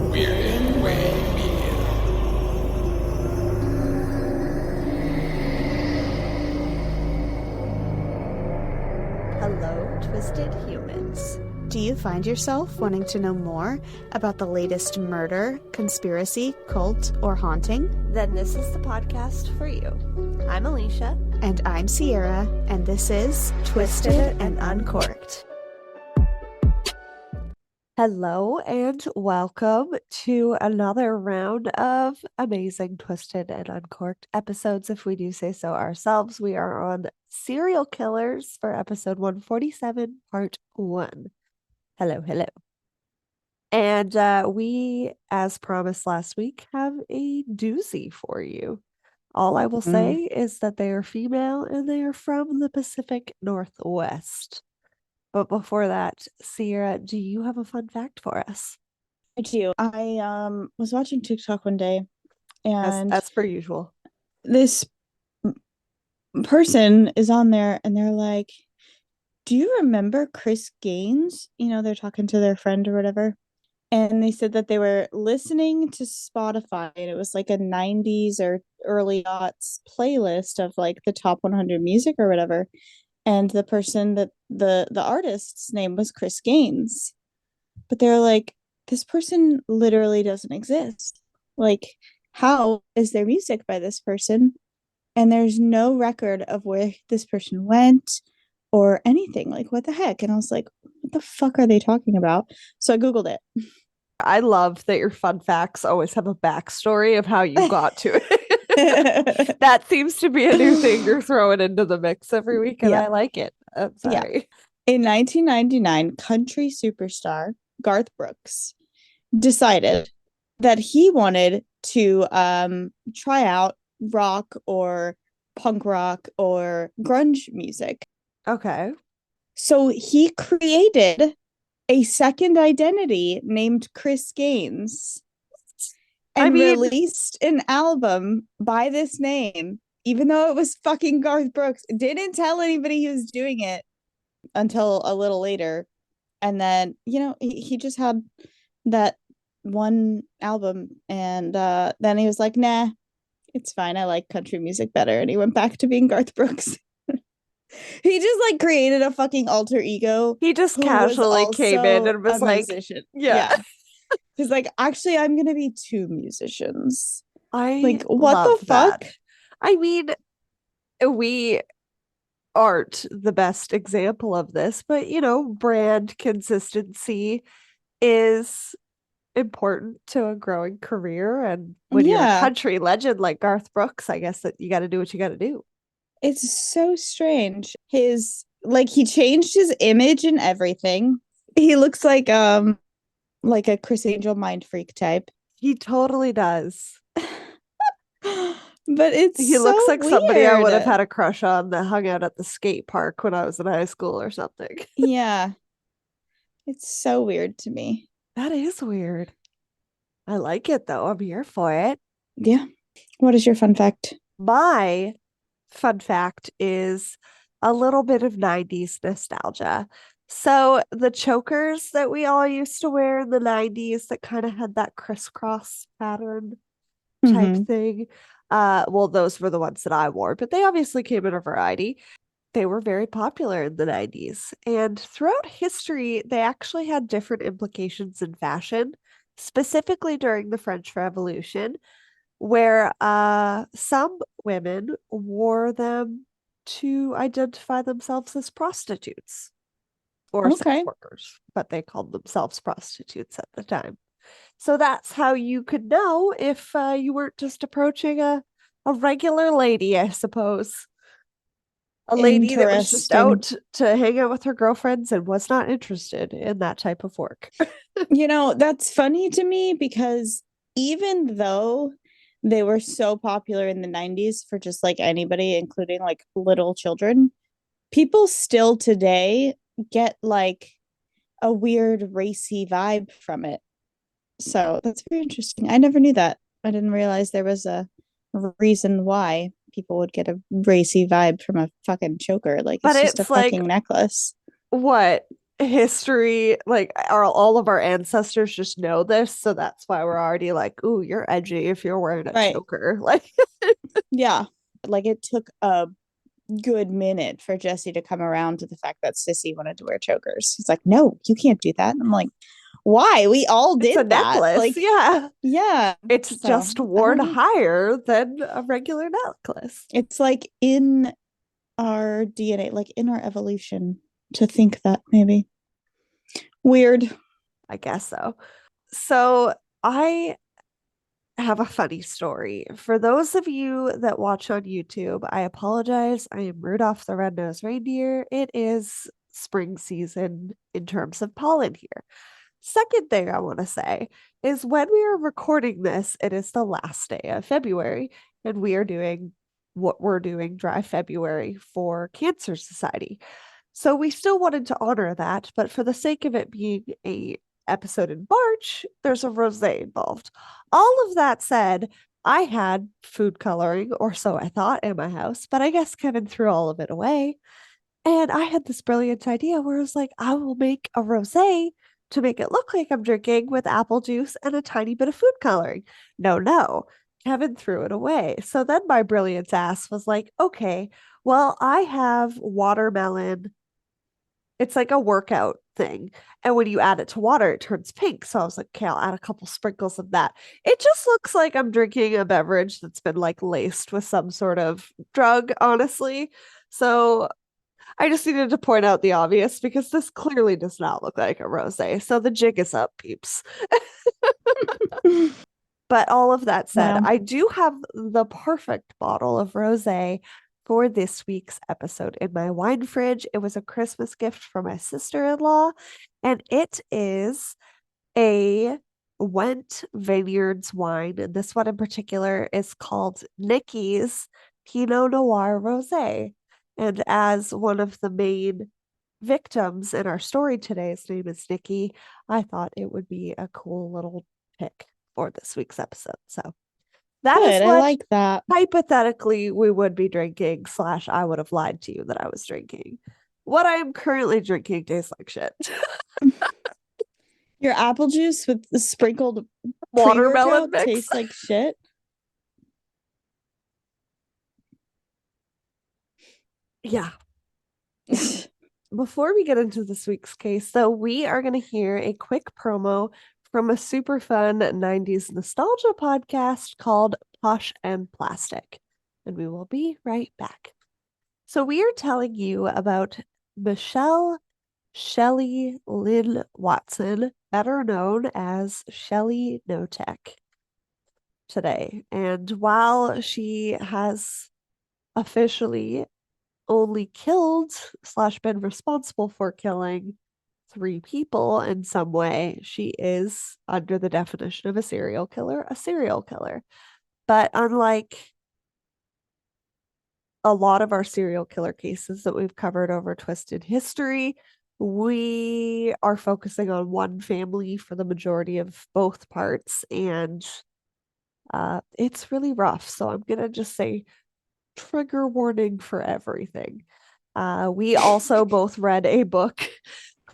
We're in Way Media. Hello, twisted humans. Do you find yourself wanting to know more about the latest murder, conspiracy, cult, or haunting? Then this is the podcast for you. I'm Alecia. And I'm Sierra, and this is Twisted and Uncorked. Hello and welcome to another round of amazing Twisted and Uncorked episodes, if we do say so ourselves. We are on serial killers for episode 147, part 1. Hello, hello. And we, as promised last week, have a doozy for you. All I will say is that they are female and they are from the Pacific Northwest. But before that, Sierra, do you have a fun fact for us? I do. I was watching TikTok one day, and As per usual. this person is on there, and they're like, "Do you remember Chris Gaines?" You know, they're talking to their friend or whatever, and they said that they were listening to Spotify, and it was like a '90s or early aughts playlist of like the top 100 music or whatever, and the person that the artist's name was Chris Gaines, but they're like, this person literally doesn't exist. Like, how is there music by this person? And there's no record of where this person went or anything. Like, what the heck? And I was like, what the fuck are they talking about? So I Googled it. I love that your fun facts always have a backstory of how you got to it. That seems to be a new thing you're throwing into the mix every week, and I like it. I'm sorry. Yeah. In 1999, country superstar Garth Brooks decided that he wanted to try out rock or punk rock or grunge music. Okay. So he created a second identity named Chris Gaines and released an album by this name, even though it was fucking Garth Brooks. Didn't tell anybody he was doing it until a little later. And then, you know, he just had that one album, and then he was like, nah, it's fine, I like country music better, and he went back to being Garth Brooks. He just like created a fucking alter ego. He just casually came in and was like, musician. Yeah. He's like, actually, I'm gonna be two musicians. I like, what the fuck? I mean, we aren't the best example of this, but you know, brand consistency is important to a growing career, and when you're a country legend like Garth Brooks, I guess that you got to do what you got to do. It's so strange. He changed his image and everything. He looks like a Chris Angel mind freak type. He totally does. But he looks like weird. Somebody I would have had a crush on that hung out at the skate park when I was in high school or something. Yeah. It's so weird to me. That is weird. I like it though. I'm here for it. Yeah. What is your fun fact? My fun fact is a little bit of 90s nostalgia. So the chokers that we all used to wear in the 90s that kind of had that crisscross pattern type thing. Well, those were the ones that I wore, but they obviously came in a variety. They were very popular in the 90s. And throughout history, they actually had different implications in fashion, specifically during the French Revolution, where some women wore them to identify themselves as prostitutes or sex workers, but they called themselves prostitutes at the time. So that's how you could know if you weren't just approaching a regular lady, I suppose. A lady that was just out to hang out with her girlfriends and was not interested in that type of work. You know, that's funny to me because even though they were so popular in the 90s for just like anybody, including like little children, people still today get like a weird racy vibe from it. So that's very interesting. I never knew that. I didn't realize there was a reason why people would get a racy vibe from a fucking choker. Like, it's just a fucking necklace. What? history, like all of our ancestors just know this, so that's why we're already like, ooh, you're edgy if you're wearing a Right. choker. Like, Yeah. Like it took a good minute for Jesse to come around to the fact that Sissy wanted to wear chokers. He's like, no, you can't do that. And I'm like, why? We all it's a did that. necklace. Like, Yeah. yeah. It's So, just I worn don't know. higher than a regular necklace. It's like in our DNA, like in our evolution, to think that maybe. Weird. I guess so. So I have a funny story. For those of you that watch on YouTube, I apologize. I am Rudolph the Red-Nosed Reindeer. It is spring season in terms of pollen here. Second thing I want to say is when we are recording this, it is the last day of February, and we are doing what we're doing dry February for Cancer Society. So we still wanted to honor that, but for the sake of it being a episode in March, there's a rosé involved. All of that said, I had food coloring, or so I thought, in my house, but I guess Kevin threw all of it away. And I had this brilliant idea where I was like, I will make a rosé to make it look like I'm drinking with apple juice and a tiny bit of food coloring. No, no. Kevin threw it away. So then my brilliant ass was like, okay, well, I have watermelon. It's like a workout thing. And when you add it to water, it turns pink. So I was like, okay, I'll add a couple sprinkles of that. It just looks like I'm drinking a beverage that's been like laced with some sort of drug, honestly. So I just needed to point out the obvious because this clearly does not look like a rosé. So the jig is up, peeps. But all of that said, Wow. I do have the perfect bottle of rosé for this week's episode in my wine fridge. It was a Christmas gift from my sister-in-law, and it is a Went Vineyards wine. And this one in particular is called Nikki's Pinot Noir Rosé. And as one of the main victims in our story today, his name is Nikki, I thought it would be a cool little pick for this week's episode. So that is Good. I what like that. hypothetically we would be drinking, slash, I would have lied to you that I was drinking. What I am currently drinking tastes like shit. Your apple juice with the sprinkled Watermelon pre-workout mix. tastes like shit. Yeah. Before we get into this week's case, though, we are going to hear a quick promo from a super fun 90s nostalgia podcast called Posh and Plastic. And we will be right back. So, we are telling you about Michelle Shelly Lynn Watson, better known as Shelly Knotek, today. And while she has officially only killed slash been responsible for killing 3 people in some way, she is, under the definition of a serial killer, a serial killer. But unlike a lot of our serial killer cases that we've covered over Twisted History, we are focusing on one family for the majority of both parts, and it's really rough. So I'm gonna just say trigger warning for everything. We also both read a book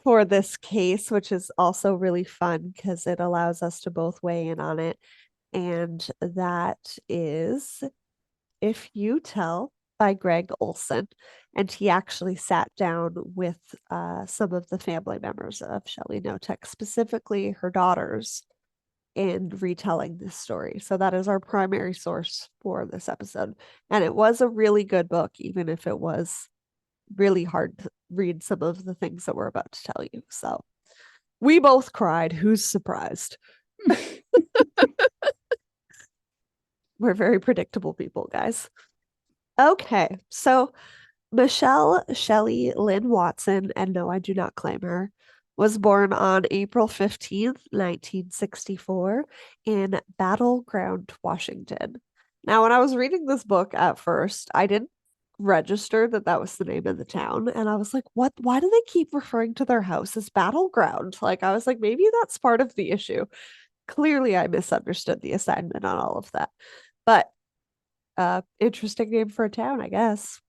for this case, which is also really fun because it allows us to both weigh in on it. And that is If You Tell by Greg Olson. And he actually sat down with some of the family members of Shelly Knotek, specifically her daughters, in retelling this story. So that is our primary source for this episode. And it was a really good book, even if it was really hard to read some of the things that we're about to tell you. So we both cried. Who's surprised? We're very predictable people, guys. Okay, so Michelle Shelley Lynn Watson, and no, I do not claim her, was born on April 15th, 1964, in Battleground, Washington. Now, when I was reading this book at first, I didn't register that that was the name of the town. And I was like, what? Why do they keep referring to their house as Battleground? Like, I was like, maybe that's part of the issue. Clearly, I misunderstood the assignment on all of that. But interesting name for a town, I guess.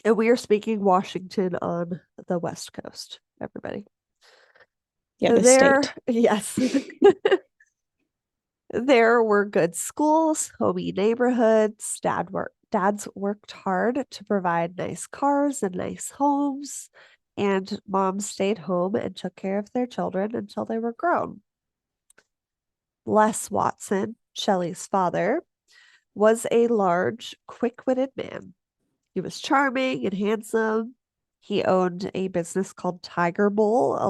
And we are speaking Washington on the West Coast, everybody. Yeah, the There, state. yes. There were good schools, homey neighborhoods. Dads worked hard to provide nice cars and nice homes, and moms stayed home and took care of their children until they were grown. Les Watson, Shelley's father, was a large, quick-witted man. He was charming and handsome. He owned a business called Tiger Bowl, a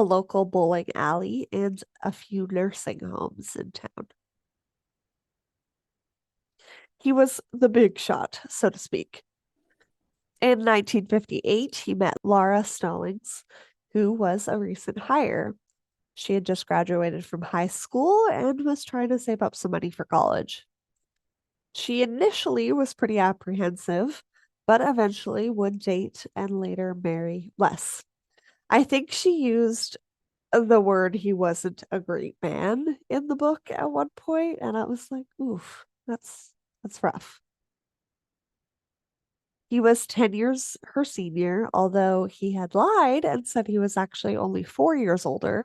local bowling alley, and a few nursing homes in town. He was the big shot, so to speak. In 1958, he met Laura Stallings, who was a recent hire. She had just graduated from high school and was trying to save up some money for college. She initially was pretty apprehensive, but eventually would date and later marry Les. I think she used the word he wasn't a great man in the book at one point, and I was like, oof, that's rough. He was 10 years her senior, although he had lied and said he was actually only 4 years older.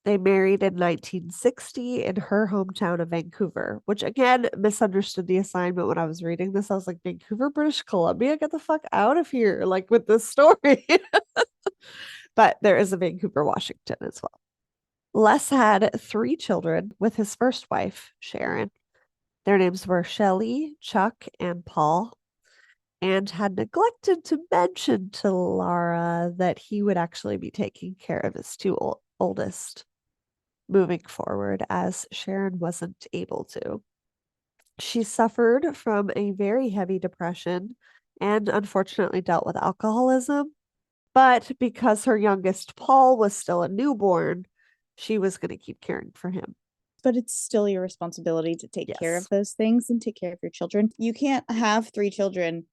They married in 1960 in her hometown of Vancouver, which again misunderstood the assignment when I was reading this. I was like, Vancouver, British Columbia, get the fuck out of here, like with this story. But there is a Vancouver, Washington as well. Les had 3 children with his first wife, Sharon. Their names were Shelly, Chuck, and Paul, and had neglected to mention to Laura that he would actually be taking care of his two oldest moving forward, as Sharon wasn't able to. She suffered from a very heavy depression and unfortunately dealt with alcoholism. But because her youngest, Paul, was still a newborn, she was going to keep caring for him. But it's still your responsibility to take care of those things and take care of your children. You can't have 3 children,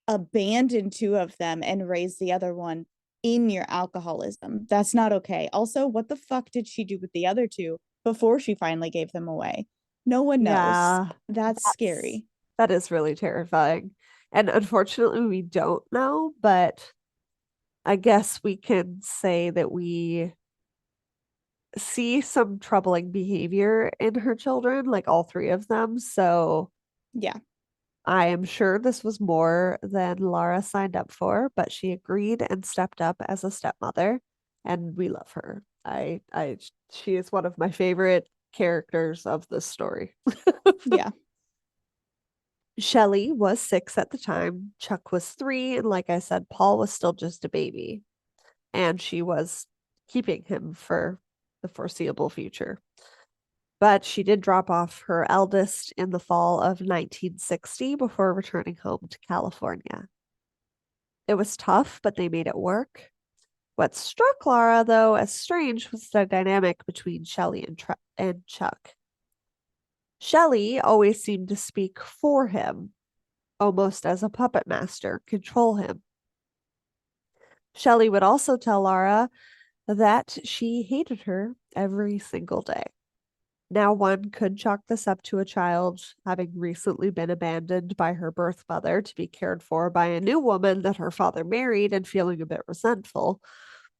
abandon 2 of them, and raise the other one in your alcoholism. That's not okay. Also, what the fuck did she do with the other 2 before she finally gave them away? No one knows. Yeah, That's scary. That is really terrifying. And unfortunately, we don't know, but I guess we can say that we see some troubling behavior in her children, like all 3 of them. So Yeah. I am sure this was more than Lara signed up for, but she agreed and stepped up as a stepmother, and we love her. She is one of my favorite characters of this story. Yeah. Shelly was 6 at the time, Chuck was 3, and like I said, Paul was still just a baby, and she was keeping him for the foreseeable future. But she did drop off her eldest in the fall of 1960 before returning home to California. It was tough, but they made it work. What struck Lara, though, as strange was the dynamic between Shelly and Chuck. Shelly always seemed to speak for him, almost as a puppet master, control him. Shelly would also tell Lara that she hated her every single day. Now, one could chalk this up to a child having recently been abandoned by her birth mother to be cared for by a new woman that her father married and feeling a bit resentful.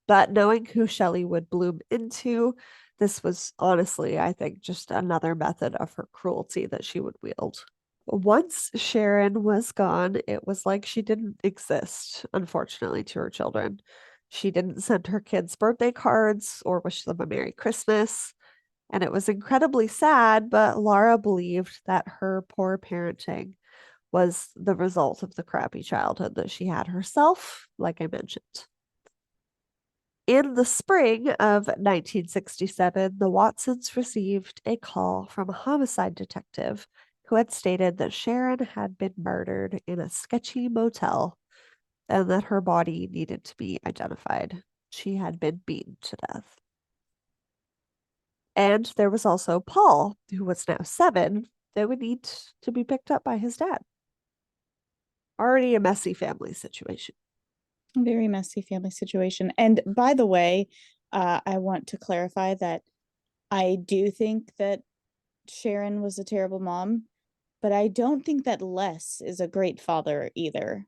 But knowing who Shelly would bloom into, this was honestly, I think, just another method of her cruelty that she would wield. Once Sharon was gone, it was like she didn't exist, unfortunately, to her children. She didn't send her kids birthday cards or wish them a Merry Christmas. And it was incredibly sad, but Lara believed that her poor parenting was the result of the crappy childhood that she had herself, like I mentioned. In the spring of 1967, the Watsons received a call from a homicide detective who had stated that Sharon had been murdered in a sketchy motel and that her body needed to be identified. She had been beaten to death. And there was also Paul, who was now 7, that would need to be picked up by his dad. Already a messy family situation. Very messy family situation. And by the way, I want to clarify that I do think that Sharon was a terrible mom. but I don't think that Les is a great father either.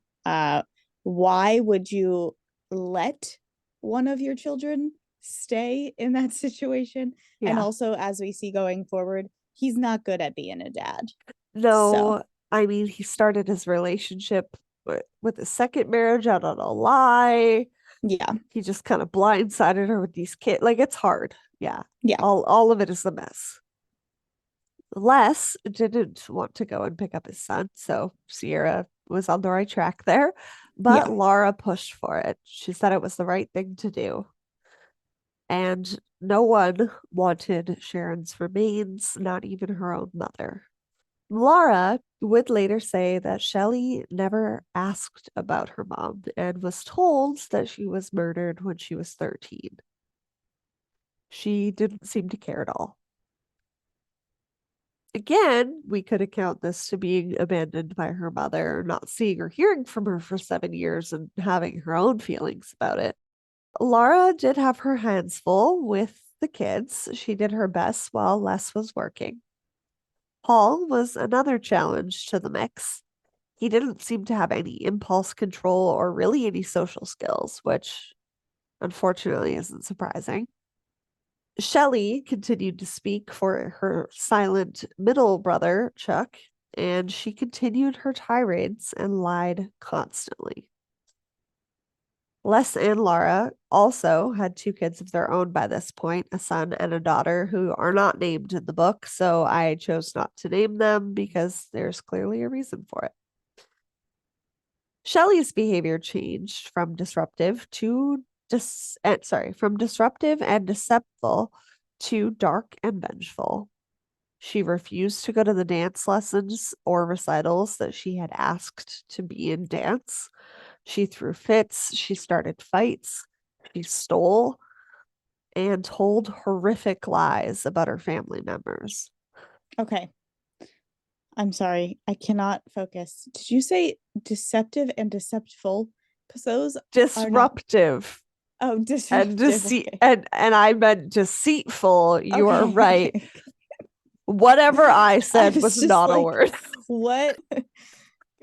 Why would you let one of your children stay in that situation? And Yeah. also, as we see going forward, he's not good at being a dad. So, No, I mean, he started his relationship with his second marriage out on a lie. yeah, He just kind of blindsided her with these kids. Like, it's hard. Yeah. yeah, All of it is a mess. Les didn't want to go and pick up his son, so Sierra was on the right track there. But yeah. Laura pushed for it. She said it was the right thing to do. And no one wanted Sharon's remains, not even her own mother. Laura would later say that Shelly never asked about her mom and was told that she was murdered when she was 13. She didn't seem to care at all. Again, we could account this to being abandoned by her mother, not seeing or hearing from her for 7 years and having her own feelings about it. Laura did have her hands full with the kids. She did her best while Les was working. Paul was another challenge to the mix. He didn't seem to have any impulse control or really any social skills, which unfortunately isn't surprising. Shelly continued to speak for her silent middle brother, Chuck, and she continued her tirades and lied constantly. Les and Laura also had two kids of their own by this point, a son and a daughter who are not named in the book, so I chose not to name them because there's clearly a reason for it. Shelley's behavior changed from disruptive from disruptive and deceitful to dark and vengeful. She refused to go to the dance lessons or recitals that she had asked to be in dance. She threw fits, she started fights, she stole and told horrific lies about her family members. Okay. I'm sorry. I cannot focus. Did you say deceptive and deceptful? Because those are not. Disruptive Oh, and disruptive. deceit Okay. and I meant deceitful. You are Okay. right. Okay. Whatever I I said was was just not a like, word. what?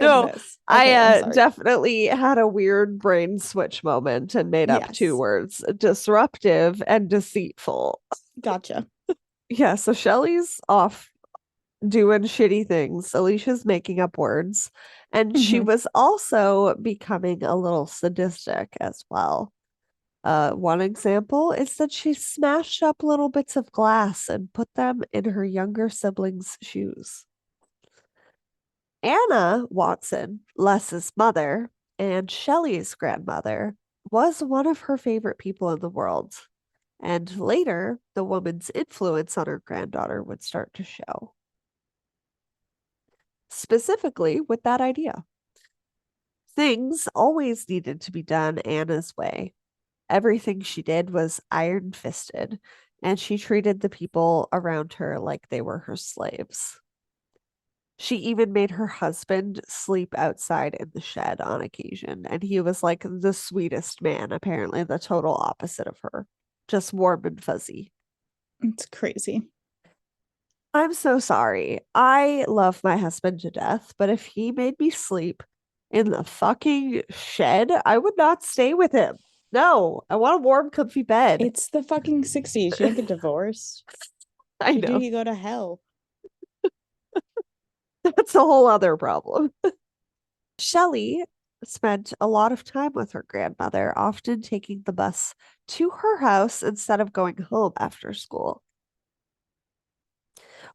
No, Goodness. I Okay. I'm sorry. definitely had a weird brain switch moment and made up two Yes. words, disruptive and deceitful. Gotcha. Yeah, so Shelly's off doing shitty things. Alicia's making up words. And she Hmm. was also becoming a little sadistic as well. One example is that she smashed up little bits of glass and put them in her younger siblings' shoes. Anna Watson, Les's mother and Shelley's grandmother, was one of her favorite people in the world. And later, the woman's influence on her granddaughter would start to show, specifically with that idea. Things always needed to be done Anna's way. Everything she did was iron fisted, and she treated the people around her like they were her slaves. She even made her husband sleep outside in the shed on occasion, and he was like the sweetest man, apparently the total opposite of her, just warm and fuzzy. It's crazy. I'm so sorry. I love my husband to death, but if he made me sleep in the fucking shed, I would not stay with him. No, I want a warm, comfy bed. It's the fucking 60s. You don't get divorced. I You do, know. you go to hell. That's a whole other problem. Shelley spent a lot of time with her grandmother, often taking the bus to her house instead of going home after school.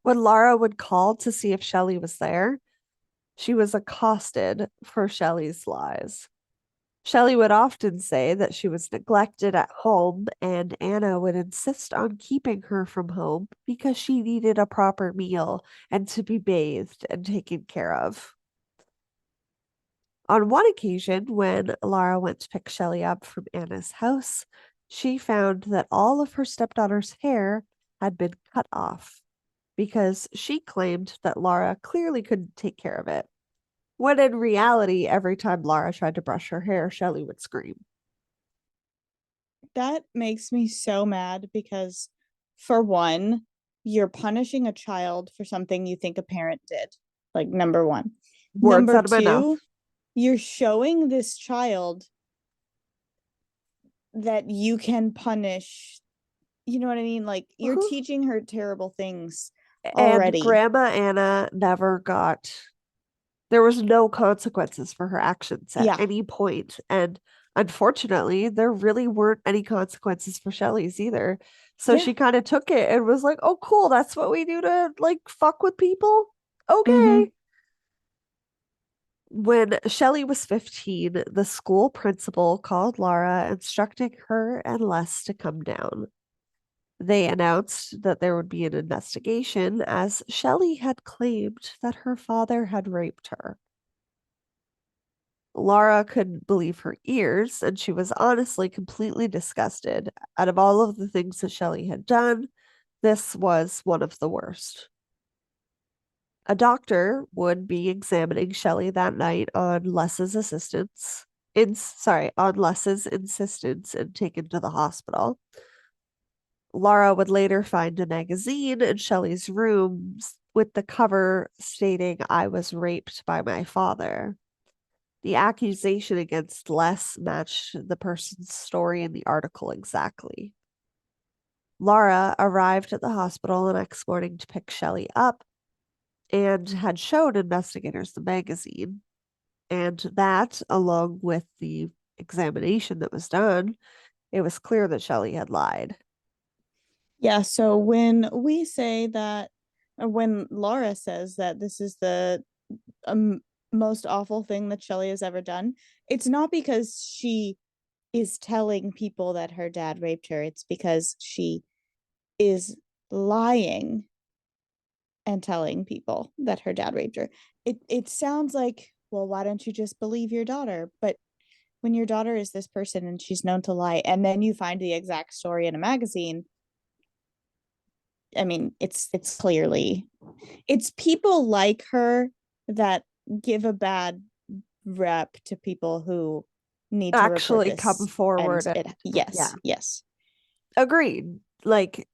When Laura would call to see if Shelley was there, she was accosted for Shelley's lies. Shelley would often say that she was neglected at home, and Anna would insist on keeping her from home because she needed a proper meal and to be bathed and taken care of. On one occasion, when Lara went to pick Shelley up from Anna's house, she found that all of her stepdaughter's hair had been cut off because she claimed that Lara clearly couldn't take care of it. When in reality, every time Lara tried to brush her hair, Shelley would scream. That makes me so mad because, for one, you're punishing a child for something you think a parent did. Like, number one. Words Number out of my mouth. two, you're showing this child that you can punish. You know what I mean? Like, you're Mhm. teaching her terrible things And already. Grandma Anna never got, there was no consequences for her actions at Yeah. any point. And unfortunately, there really weren't any consequences for Shelly's either. So Yeah. she kind of took it and was like, oh, cool, that's what we do to like fuck with people. Okay. Mhm. When Shelly was 15, the school principal called Laura, instructing her and Les to come down. They announced that there would be an investigation as Shelly had claimed that her father had raped her. Laura couldn't believe her ears, and she was honestly completely disgusted. Out of all of the things that Shelly had done, this was one of the worst. A doctor would be examining Shelly that night on Les's insistence, and taken to the hospital. Laura would later find a magazine in Shelly's room with the cover stating, "I was raped by my father." The accusation against Les matched the person's story in the article exactly. Laura arrived at the hospital the next morning to pick Shelly up and had shown investigators the magazine. And that, along with the examination that was done, it was clear that Shelly had lied. Yeah. So when we say that, when Laura says that this is the most awful thing that Shelly has ever done, it's not because she is telling people that her dad raped her. It's because she is lying and telling people that her dad raped her. It sounds like, well, why don't you just believe your daughter? But when your daughter is this person and she's known to lie, and then you find the exact story in a magazine, I mean, it's clearly, it's people like her that give a bad rep to people who need to report Actually come this. forward And and it, yes, yeah, yes. agreed. Like,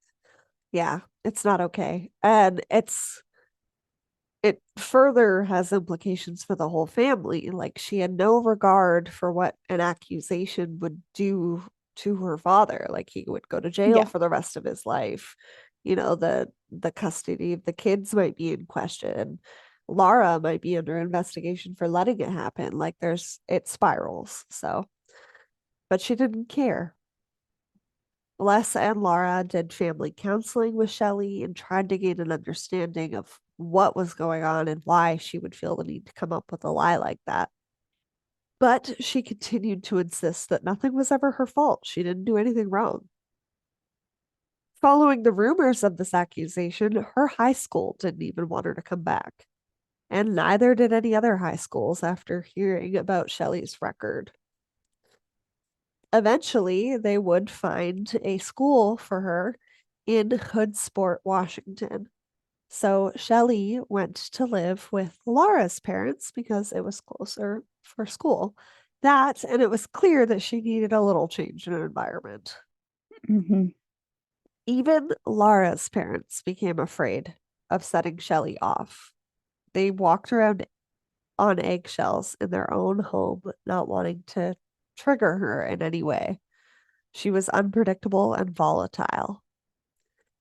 yeah, it's not okay. And it further has implications for the whole family. Like, she had no regard for what an accusation would do to her father. Like, he would go to jail Yeah. for the rest of his life. You know, the custody of the kids might be in question. Laura might be under investigation for letting it happen. Like, it spirals. So, but she didn't care. Les and Laura did family counseling with Shelly and tried to gain an understanding of what was going on and why she would feel the need to come up with a lie like that. But she continued to insist that nothing was ever her fault. She didn't do anything wrong. Following the rumors of this accusation, her high school didn't even want her to come back. And neither did any other high schools after hearing about Shelly's record. Eventually, they would find a school for her in Hoodsport, Washington. So Shelly went to live with Laura's parents because it was closer for school. That, and it was clear that she needed a little change in her environment. Mm-hmm. Even Laura's parents became afraid of setting Shelly off. They walked around on eggshells in their own home, not wanting to trigger her in any way. She was unpredictable and volatile.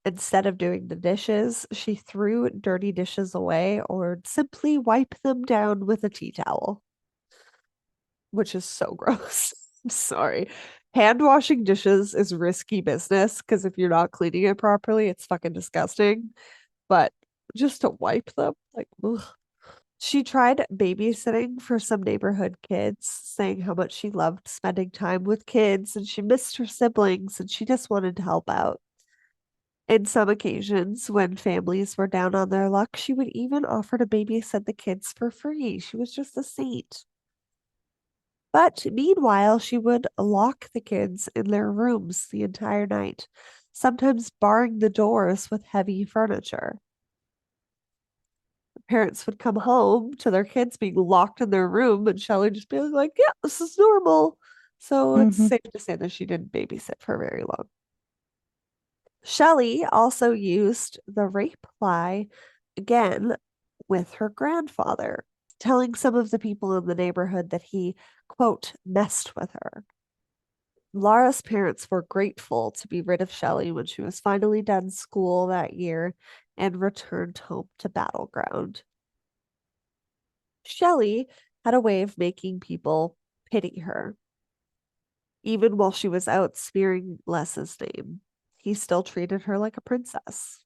Instead of doing the dishes, she threw dirty dishes away or simply wiped them down with a tea towel, which is so gross. I'm sorry. Hand washing dishes is risky business because if you're not cleaning it properly, it's fucking disgusting. But just to wipe them, like, ugh. She tried babysitting for some neighborhood kids, saying how much she loved spending time with kids and she missed her siblings and she just wanted to help out. In some occasions, when families were down on their luck, she would even offer to babysit the kids for free. She was just a saint. But meanwhile, she would lock the kids in their rooms the entire night, sometimes barring the doors with heavy furniture. Parents would come home to their kids being locked in their room, and Shelley just being like, "Yeah, this is normal." So it's Mm-hmm. safe to say that she didn't babysit for very long. Shelley also used the rape lie again with her grandfather, telling some of the people in the neighborhood that he, quote, messed with her. Laura's parents were grateful to be rid of Shelly when she was finally done school that year and returned home to Battleground. Shelly had a way of making people pity her. Even while she was out smearing Les's name, he still treated her like a princess.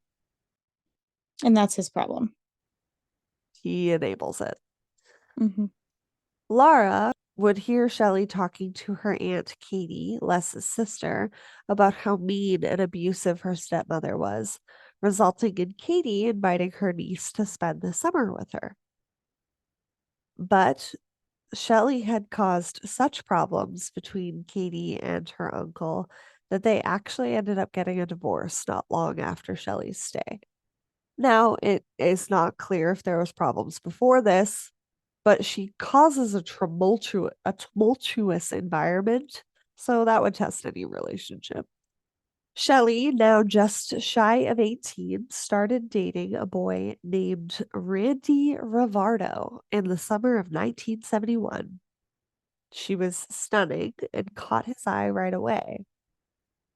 And that's his problem. He enables it. Mm-hmm. Laura would hear Shelly talking to her Aunt Katie, Les's sister, about how mean and abusive her stepmother was, resulting in Katie inviting her niece to spend the summer with her. But Shelly had caused such problems between Katie and her uncle that they actually ended up getting a divorce not long after Shelly's stay. Now, it is not clear if there was problems before this, but she causes a tumultuous environment, so that would test any relationship. Shelly, now just shy of 18, started dating a boy named Randy Rivardo in the summer of 1971. She was stunning and caught his eye right away.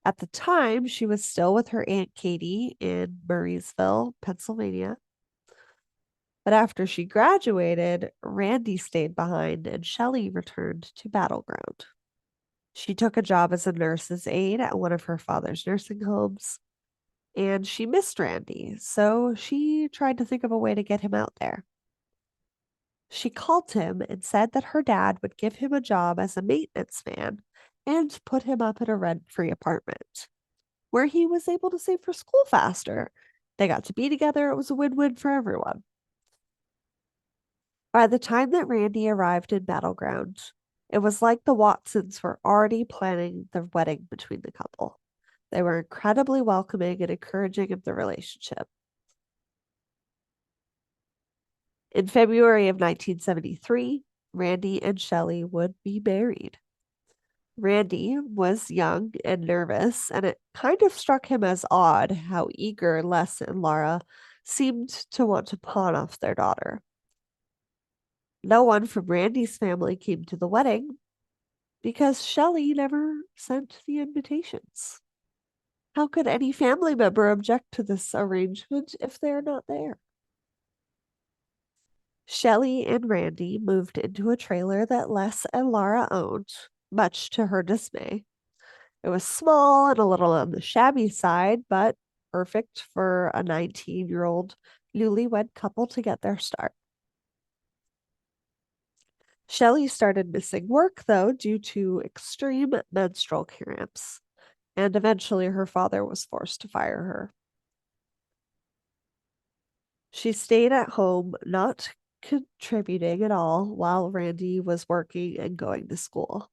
At the time, she was still with her Aunt Katie in Murraysville, Pennsylvania. But after she graduated, Randy stayed behind and Shelly returned to Battleground. She took a job as a nurse's aide at one of her father's nursing homes, and she missed Randy, so she tried to think of a way to get him out there. She called him and said that her dad would give him a job as a maintenance man and put him up in a rent-free apartment, where he was able to save for school faster. They got to be together. It was a win-win for everyone. By the time that Randy arrived in Battleground, it was like the Watsons were already planning the wedding between the couple. They were incredibly welcoming and encouraging of the relationship. In February of 1973, Randy and Shelly would be married. Randy was young and nervous, and it kind of struck him as odd how eager Les and Laura seemed to want to pawn off their daughter. No one from Randy's family came to the wedding because Shelly never sent the invitations. How could any family member object to this arrangement if they're not there? Shelly and Randy moved into a trailer that Les and Laura owned, much to her dismay. It was small and a little on the shabby side, but perfect for a 19-year-old newlywed couple to get their start. Shelly started missing work, though, due to extreme menstrual cramps, and eventually her father was forced to fire her. She stayed at home, not contributing at all, while Randy was working and going to school.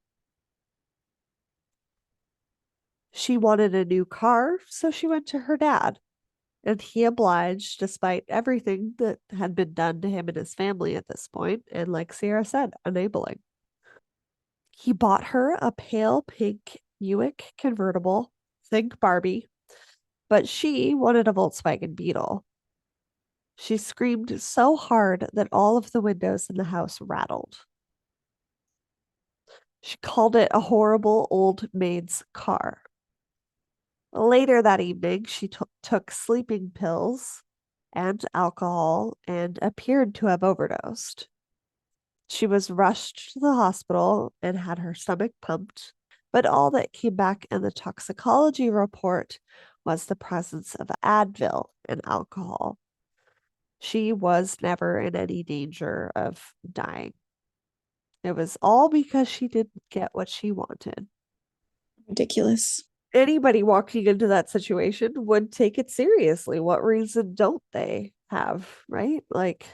She wanted a new car, so she went to her dad, and he obliged despite everything that had been done to him and his family at this point, and like Sierra said, enabling. He bought her a pale pink Buick convertible, think Barbie, but she wanted a Volkswagen Beetle. She screamed so hard that all of the windows in the house rattled. She called it a horrible old maid's car. Later that evening, she took sleeping pills and alcohol and appeared to have overdosed. She was rushed to the hospital and had her stomach pumped, but all that came back in the toxicology report was the presence of Advil and alcohol. She was never in any danger of dying. It was all because she didn't get what she wanted. Ridiculous. Anybody walking into that situation would take it seriously. What reason don't they have, right? Like,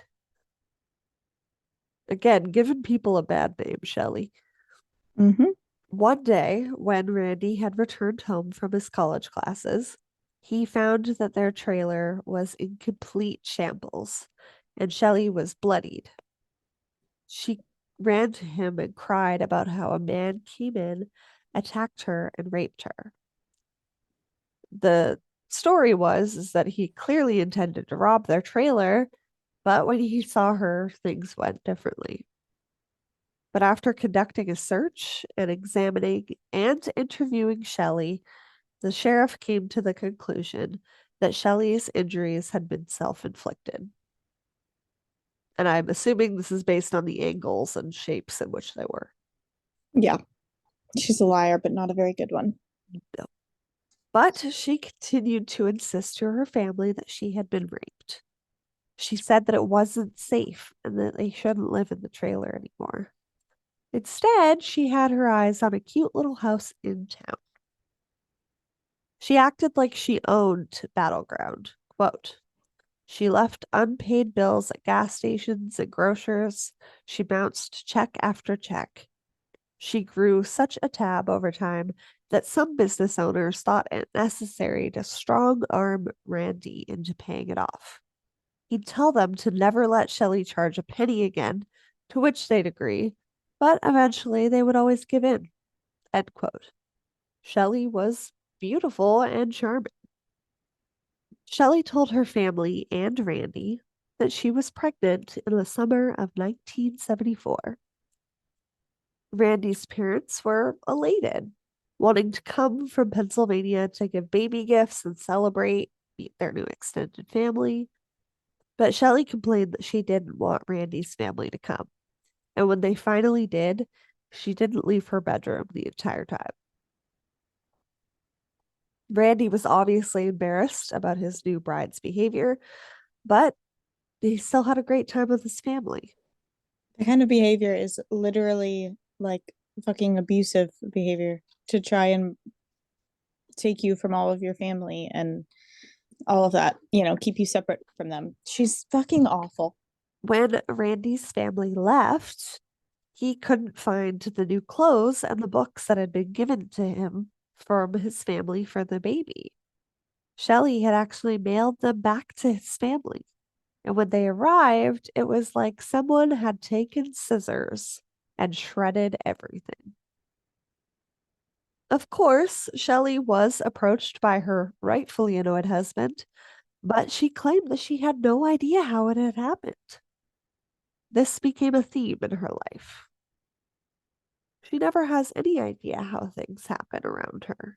again, giving people a bad name, Shelly. Mm-hmm. One day, when Randy had returned home from his college classes, he found that their trailer was in complete shambles, and Shelly was bloodied. She ran to him and cried about how a man came in, attacked her, and raped her. The story was is that he clearly intended to rob their trailer, But when he saw her, things went differently. But after conducting a search and examining and interviewing Shelly, the sheriff came to the conclusion that Shelly's injuries had been self-inflicted. And I'm assuming this is based on the angles and shapes in which they were. Yeah. She's a liar, but not a very good one. No. But she continued to insist to her family that she had been raped. She said that it wasn't safe and that they shouldn't live in the trailer anymore. Instead, she had her eyes on a cute little house in town. She acted like she owned Battleground. Quote, she left unpaid bills at gas stations and grocers. She bounced check after check. She grew such a tab over time that some business owners thought it necessary to strong arm Randy into paying it off. He'd tell them to never let Shelly charge a penny again, to which they'd agree, but eventually they would always give in. End quote. Shelly was beautiful and charming. Shelly told her family and Randy that she was pregnant in the summer of 1974. Randy's parents were elated, wanting to come from Pennsylvania to give baby gifts and celebrate, meet their new extended family. But Shelly complained that she didn't want Randy's family to come. And when they finally did, she didn't leave her bedroom the entire time. Randy was obviously embarrassed about his new bride's behavior, but he still had a great time with his family. The kind of behavior is literally like fucking abusive behavior to try and take you from all of your family and all of that, keep you separate from them. She's fucking awful. When Randy's family left, he couldn't find the new clothes and the books that had been given to him from his family for the baby. Shelly had actually mailed them back to his family. And when they arrived, it was like someone had taken scissors and shredded everything. Of course, Shelly was approached by her rightfully annoyed husband, but she claimed that she had no idea how it had happened. This became a theme in her life. She never has any idea how things happen around her.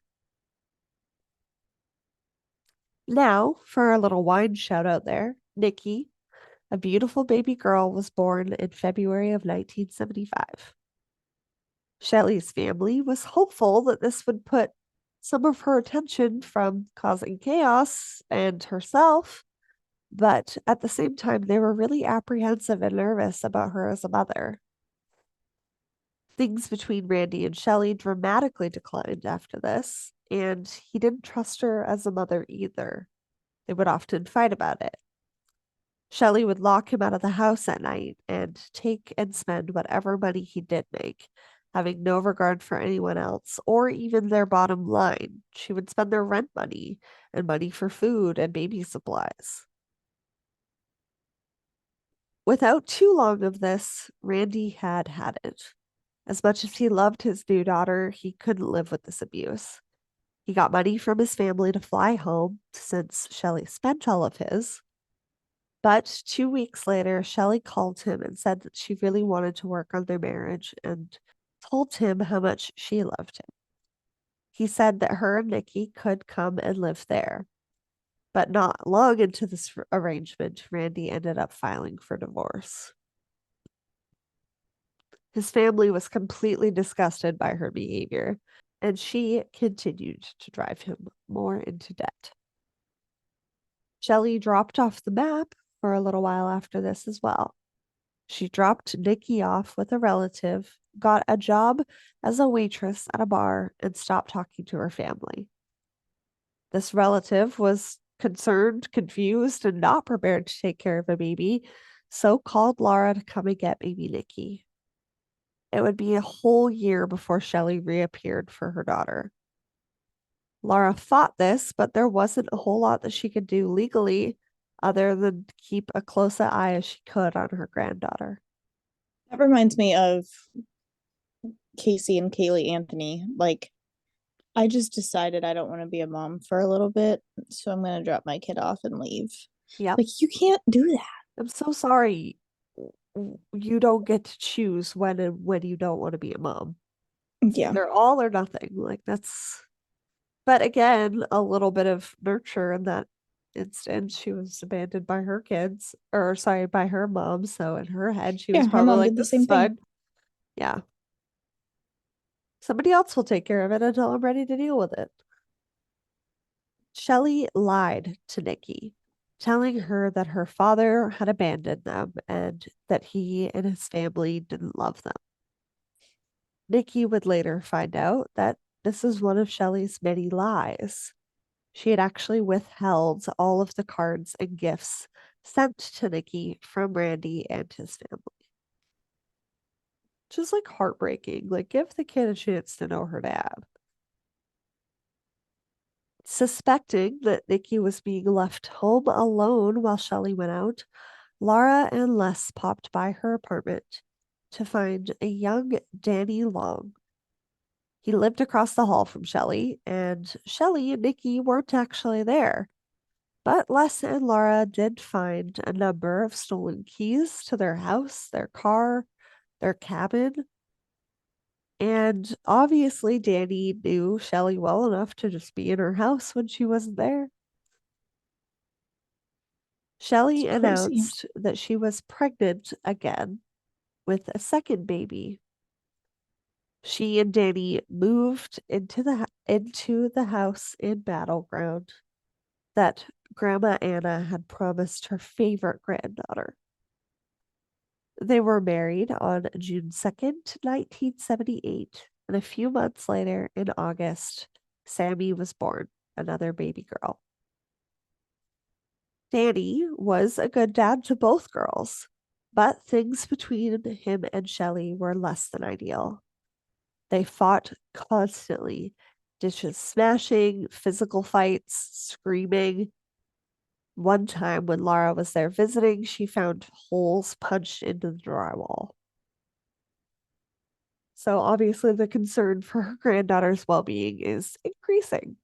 Now, for a little wine shout out there, Nikki, a beautiful baby girl, was born in February of 1975. Shelly's family was hopeful that this would put some of her attention from causing chaos and herself, but at the same time, they were really apprehensive and nervous about her as a mother. Things between Randy and Shelly dramatically declined after this, and he didn't trust her as a mother either. They would often fight about it. Shelly would lock him out of the house at night and take and spend whatever money he did make, having no regard for anyone else or even their bottom line. She would spend their rent money and money for food and baby supplies. Without too long of this, Randy had had it. As much as he loved his new daughter, he couldn't live with this abuse. He got money from his family to fly home since Shelly spent all of his. But 2 weeks later, Shelly called him and said that she really wanted to work on their marriage and told him how much she loved him. He said that her and Nikki could come and live there. But not long into this arrangement, Randy ended up filing for divorce. His family was completely disgusted by her behavior, and she continued to drive him more into debt. Shelly dropped off the map for a little while after this as well. She dropped Nikki off with a relative, got a job as a waitress at a bar, and stopped talking to her family. This relative was concerned, confused, and not prepared to take care of a baby, so called Laura to come and get baby Nikki. It would be a whole year before Shelly reappeared for her daughter. Laura fought this, but there wasn't a whole lot that she could do legally other than keep a close eye as she could on her granddaughter. That reminds me of Casey and Kaylee Anthony. Like, I just decided I don't want to be a mom for a little bit, so I'm going to drop my kid off and leave. Yep. Like, you can't do that. I'm so sorry. You don't get to choose when and when you don't want to be a mom. It's Yeah. either all or nothing. Like that's, but again, a little bit of nurture in that instance. She was abandoned by her kids, or sorry, by her mom. So in her head, she was Yeah, her probably mom like, did the this is same thing. fun. Yeah. Somebody else will take care of it until I'm ready to deal with it. Shelly lied to Nikki, telling her that her father had abandoned them and that he and his family didn't love them. Nikki would later find out that this is one of Shelly's many lies. She had actually withheld all of the cards and gifts sent to Nikki from Randy and his family. Just like heartbreaking. Like, give the kid a chance to know her dad. Suspecting that Nikki was being left home alone while Shelly went out, Laura and Les popped by her apartment to find a young Danny Long. He lived across the hall from Shelly, and Shelly and Nikki weren't actually there. But Les and Laura did find a number of stolen keys to their house, their car, their cabin. And obviously, Danny knew Shelly well enough to just be in her house when she wasn't there. Shelly It's crazy. announced that she was pregnant again with a second baby. She and Danny moved into the house in Battleground that Grandma Anna had promised her favorite granddaughter. They were married on June 2nd, 1978, and a few months later, in August, Sammy was born, another baby girl. Danny was a good dad to both girls, but things between him and Shelly were less than ideal. They fought constantly, dishes smashing, physical fights, screaming. One time when Laura was there visiting, she found holes punched into the drywall. So obviously, the concern for her granddaughter's well being is increasing.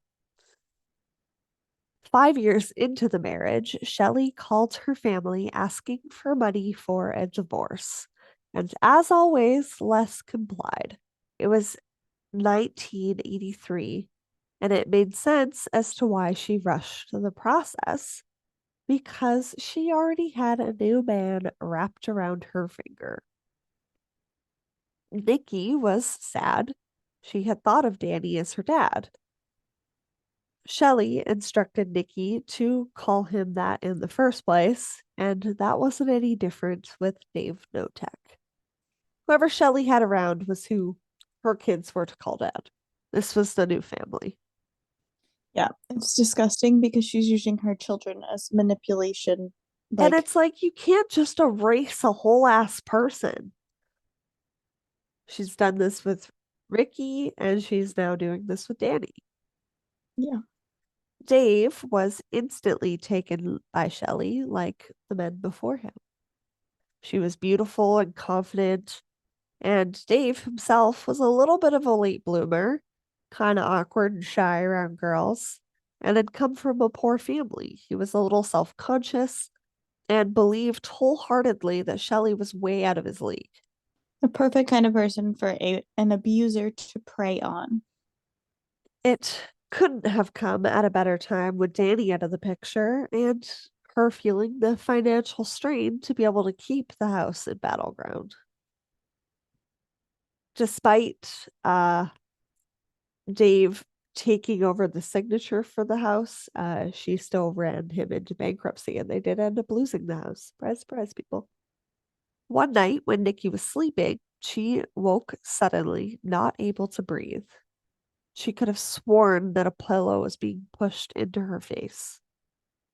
5 years into the marriage, Shelley called her family asking for money for a divorce. And as always, Les complied. It was 1983, and it made sense as to why she rushed the process because she already had a new man wrapped around her finger. Nikki was sad. She had thought of Danny as her dad. Shelley instructed Nikki to call him that in the first place, and that wasn't any different with Dave Knotek. Whoever Shelley had around was who her kids were to call dad. This was the new family. Yeah, it's disgusting because she's using her children as manipulation. And Like, it's like you can't just erase a whole ass person. She's done this with Ricky, and she's now doing this with Danny. yeah, Dave was instantly taken by Shelley like the men before him. She was beautiful and confident, and Dave himself was a little bit of a late bloomer, kind of awkward and shy around girls, and had come from a poor family. He was a little self conscious and believed wholeheartedly that Shelley was way out of his league. the perfect kind of person for an abuser to prey on. It couldn't have come at a better time with Danny out of the picture and her feeling the financial strain to be able to keep the house in Battleground. Despite Dave taking over the signature for the house, she still ran him into bankruptcy and they did end up losing the house. Surprise, surprise, people. One night when Nikki was sleeping, she woke suddenly, not able to breathe. She could have sworn that a pillow was being pushed into her face.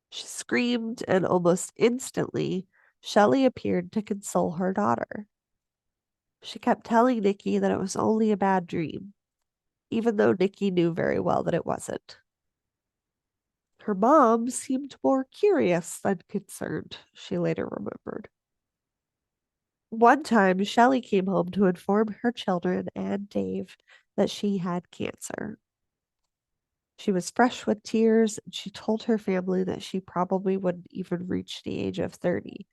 She screamed, and almost instantly, Shelley appeared to console her daughter. She kept telling Nikki that it was only a bad dream, even though Nikki knew very well that it wasn't. Her mom seemed more curious than concerned, she later remembered. One time, Shelley came home to inform her children and Dave that she had cancer. She was fresh with tears, and she told her family that she probably wouldn't even reach the age of 30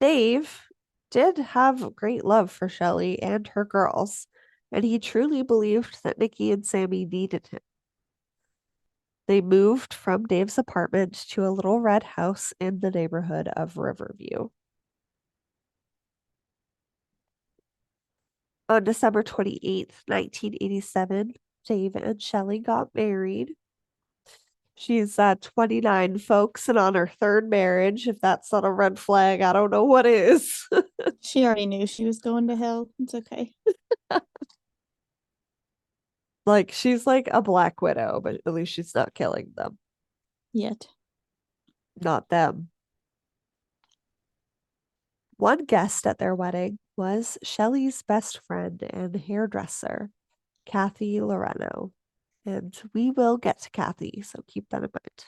Dave did have great love for Shelly and her girls, and he truly believed that Nikki and Sammy needed him. They moved from Dave's apartment to a little red house in the neighborhood of Riverview. On December 28th, 1987, Dave and Shelly got married. She's 29, folks, and on her third marriage. If that's not a red flag, I don't know what is. She already knew she was going to hell. It's okay. Like, she's like a Black Widow, but at least she's not killing them. Yet. Not them. One guest at their wedding was Shelly's best friend and hairdresser, Kathy Loreno. And we will get to Kathy, so keep that in mind.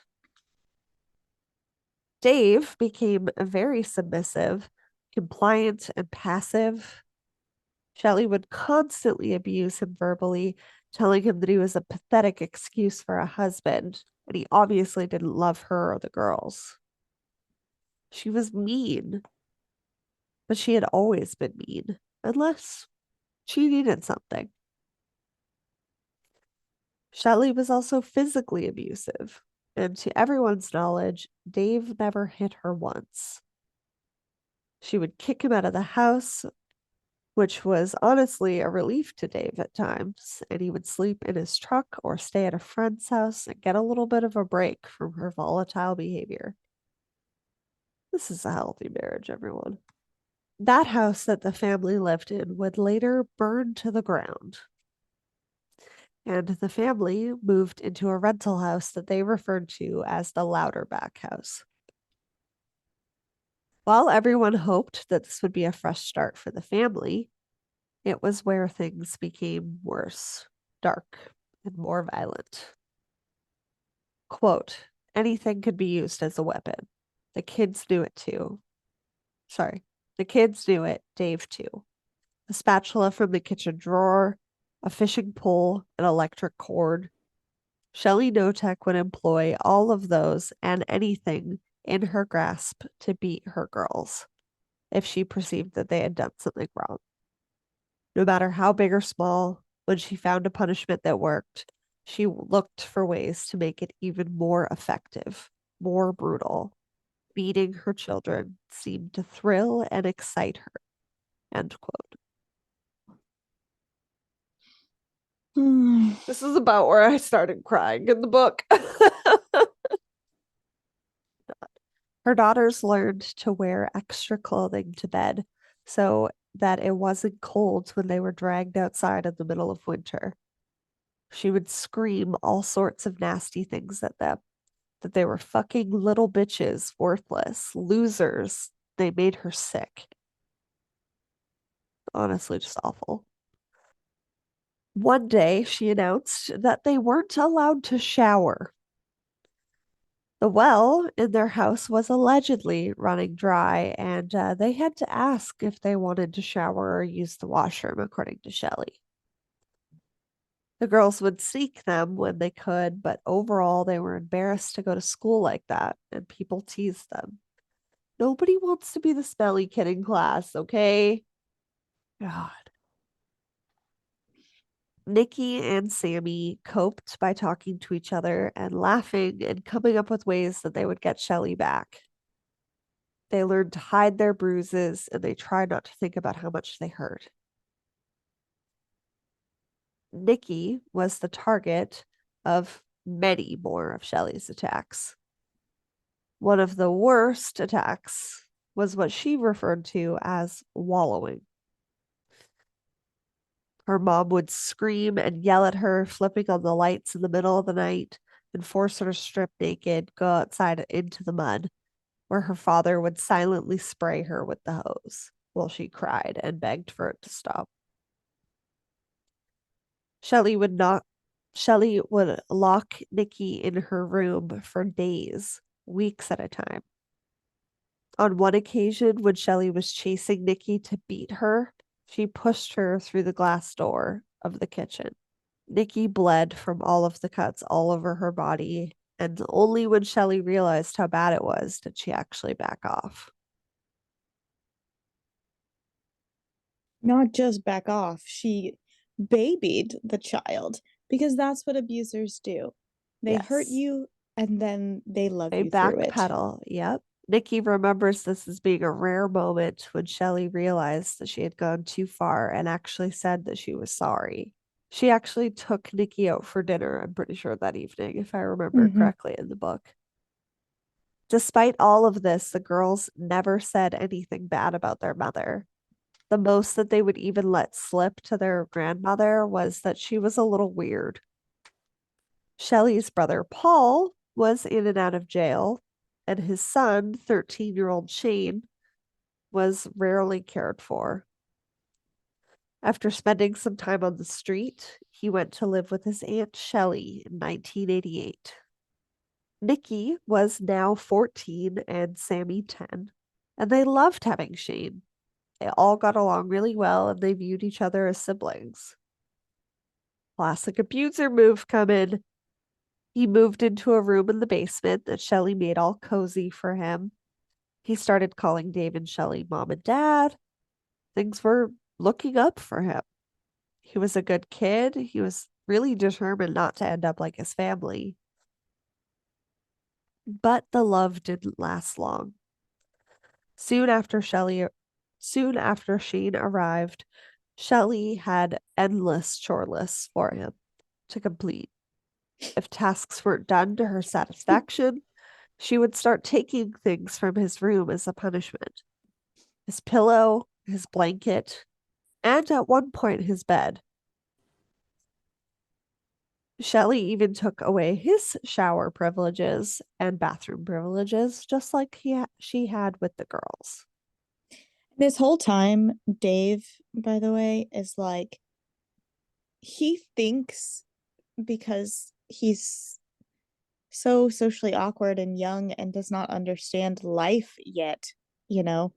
Dave became very submissive, compliant, and passive. Shelly would constantly abuse him verbally, telling him that he was a pathetic excuse for a husband, and he obviously didn't love her or the girls. She was mean, but she had always been mean, unless she needed something. Shelly was also physically abusive, and to everyone's knowledge, Dave never hit her once. She would kick him out of the house, which was honestly a relief to Dave at times, and he would sleep in his truck or stay at a friend's house and get a little bit of a break from her volatile behavior. This is a healthy marriage, everyone. That house that the family lived in would later burn to the ground, and the family moved into a rental house that they referred to as the Louderback house. While everyone hoped that this would be a fresh start for the family, it was where things became worse, dark, and more violent. Quote, anything could be used as a weapon. The kids knew it too. The kids knew it, Dave too. A spatula from the kitchen drawer, a fishing pole, an electric cord. Shelly Knotek would employ all of those and anything in her grasp to beat her girls if she perceived that they had done something wrong. No matter how big or small, when she found a punishment that worked, she looked for ways to make it even more effective, more brutal. Beating her children seemed to thrill and excite her. End quote. This is about where I started crying in the book. Her daughters learned to wear extra clothing to bed so that it wasn't cold when they were dragged outside in the middle of winter. She would scream all sorts of nasty things at them, that they were fucking little bitches, worthless, losers. They made her sick. Honestly, just awful. One day, she announced that they weren't allowed to shower. The well in their house was allegedly running dry, and they had to ask if they wanted to shower or use the washroom, according to Shelly. The girls would seek them when they could, but overall, they were embarrassed to go to school like that, and people teased them. Nobody wants to be the smelly kid in class, okay? God. Nikki and Sammy coped by talking to each other and laughing and coming up with ways that they would get Shelly back. They learned to hide their bruises and they tried not to think about how much they hurt. Nikki was the target of many more of Shelly's attacks. One of the worst attacks was what she referred to as wallowing. Her mom would scream and yell at her, flipping on the lights in the middle of the night, and force her to strip naked, go outside into the mud, where her father would silently spray her with the hose while she cried and begged for it to stop. Shelly would lock Nikki in her room for days, weeks at a time. On one occasion, when Shelly was chasing Nikki to beat her, she pushed her through the glass door of the kitchen. Nikki bled from all of the cuts all over her body, and only when Shelly realized how bad it was did she actually back off. Not just back off, she babied the child because that's what abusers do. They hurt Yes. you and then they love They you through it. backpedal. Yep. Nikki remembers this as being a rare moment when Shelley realized that she had gone too far and actually said that she was sorry. She actually took Nikki out for dinner, I'm pretty sure that evening, if I remember Mm-hmm. correctly in the book. Despite all of this, the girls never said anything bad about their mother. The most that they would even let slip to their grandmother was that she was a little weird. Shelley's brother Paul was in and out of jail, and his son, 13-year-old Shane, was rarely cared for. After spending some time on the street, he went to live with his Aunt Shelley in 1988. Nikki was now 14 and Sammy 10, and they loved having Shane. They all got along really well and they viewed each other as siblings. Classic abuser move coming. He moved into a room in the basement that Shelley made all cozy for him. He started calling Dave and Shelley mom and dad. Things were looking up for him. He was a good kid. He was really determined not to end up like his family. But the love didn't last long. Soon after Shane arrived, Shelley had endless chore lists for him to complete. If tasks weren't done to her satisfaction, she would start taking things from his room as a punishment. His pillow, his blanket, and at one point his bed. Shelley even took away his shower privileges and bathroom privileges, just like she had with the girls. This whole time, Dave, by the way, is like, he thinks because he's so socially awkward and young and does not understand life yet, you know,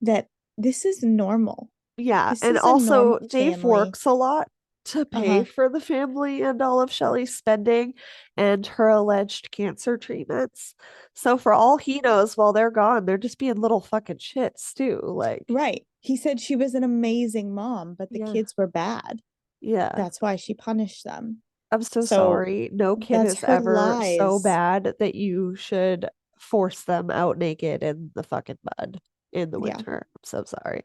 that this is normal. Yeah, This and is a also normal Dave family. works a lot to pay Uh-huh. for the family and all of Shelley's spending and her alleged cancer treatments. So for all he knows, while they're gone, they're just being little fucking shits too. Like, Right. He said she was an amazing mom, but the yeah, kids were bad. yeah. That's why she punished them. I'm so So sorry. No kid that's is her ever so lies. bad that you should force them out naked in the fucking mud in the Yeah. winter. I'm so sorry.